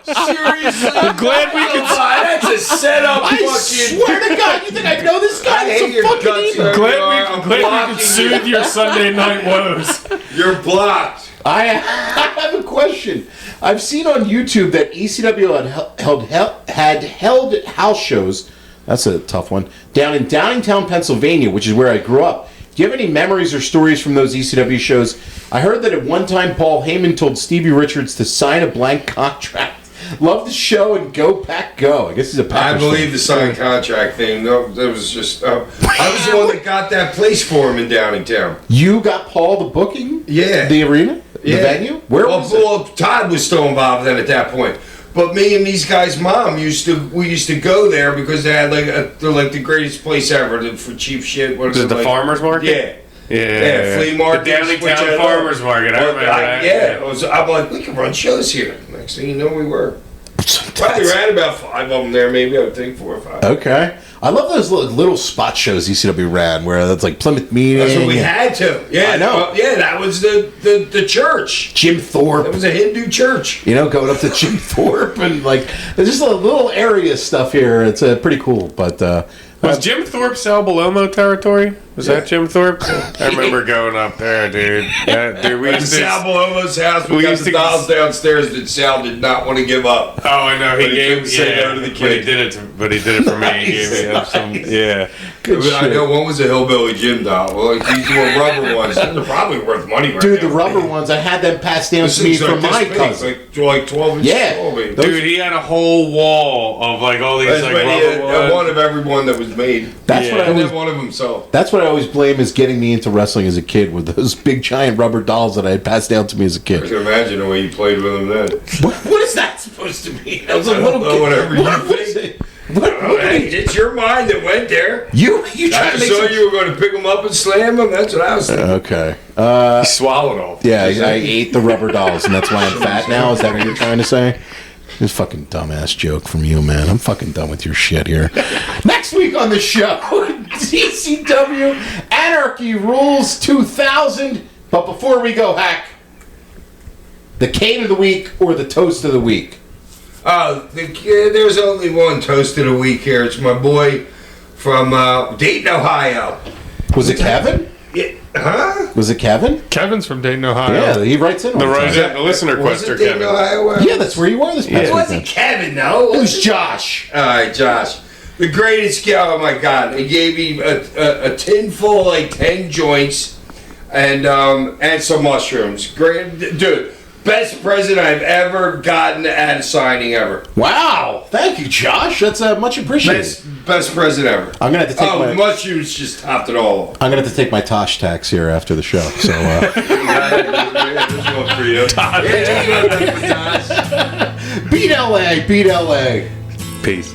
Seriously? I'm glad we can. That's a setup. I swear to God, you think I know this guy? I hate your guts. I'm glad we can soothe your Sunday night woes. You're blocked. I have a question. I've seen on YouTube that ECW had held house shows. That's a tough one. Down in Downingtown, Pennsylvania, which is where I grew up. Do you have any memories or stories from those ECW shows? I heard that at one time Paul Heyman told Stevie Richards to sign a blank contract. Love the show and go Pack go. I guess he's a Packers I believe the signed contract thing. No, that was just. I was the one that got that place for him in Downingtown. You got Paul the booking? Yeah. The arena? The venue? Where was it? Well, Todd was still involved then at that point. But me and these guys' mom we used to go there because they had like the greatest place ever for cheap shit. What is it? The farmers market? Yeah, flea market. The Downingtown farmers market. I remember that. Yeah, I'm like, we can run shows here. Next thing you know, we were. Probably ran about 5 of them there, maybe I would think 4 or 5. Okay. I love those little spot shows ECW ran where that's like Plymouth Meeting. That's what we had to. Yeah, I know. Well, yeah, that was the church. Jim Thorpe. That was a Hindu church. You know, going up to Jim Thorpe and like there's just a little area stuff here. It's pretty cool. But was Jim Thorpe Sal Belomo territory? Was that Jim Thorpe? I remember going up there, dude. Dude, we At used Sal to. Baloma's house, we we got used the to- dolls downstairs that Sal did not want to give up. Oh, I know. He But he gave. couldn't say no to the But he kid. did it. But he did it for me. He gave me some. Yeah. Good I shit. know one was a Hillbilly Jim doll. Well, like, these were rubber ones. They're probably worth money right Dude, now. the rubber ones, I had them passed down This to me thing's from like my this big, cousin. like 12 inches Yeah. tall, baby. Dude, he had a whole wall of like all these That's like many, rubber ones. one of every one that was made. That's Yeah. what I And always. then one of himself. That's what I always blame is getting me into wrestling as a kid with those big giant rubber dolls that I had passed down to me as a I kid. can imagine the way you played with them then. What is that supposed to mean? I was a I little don't know, kid. whatever you What is think. it? What Hey, it's your mind that went there. you I trying to make saw some- you were going to pick them up and slam them. That's what I was thinking. Okay. He swallowed all. Yeah, I ate the rubber dolls, and that's why I'm fat now. Is that what you're trying to say? This fucking dumbass joke from you, man. I'm fucking done with your shit here. Next week on the show, DCW Anarchy Rules 2000. But before we go, Hack, the cane of the week or the toast of the week? There's only one toast of the week here. It's my boy from Dayton, Ohio. Was it Kevin? Yeah, huh? Was it Kevin? Kevin's from Dayton, Ohio. Yeah, he writes in. all The the time. the listener Was quester, it Dayton, Kevin. Ohio? Yeah, that's where you were this past It wasn't weekend. Kevin, though. It was Josh. All right, Josh. The greatest guy. Oh my God! He gave me a tin full of like 10 joints and some mushrooms. Great, dude. Best present I've ever gotten at a signing ever. Wow. Thank you, Josh. That's much appreciated. Best present ever. I'm gonna have to take Oh, my. mushrooms just topped it all. I'm gonna have to take my Tosh tax here after the show. So. There's one for you. Beat LA, beat LA. Peace.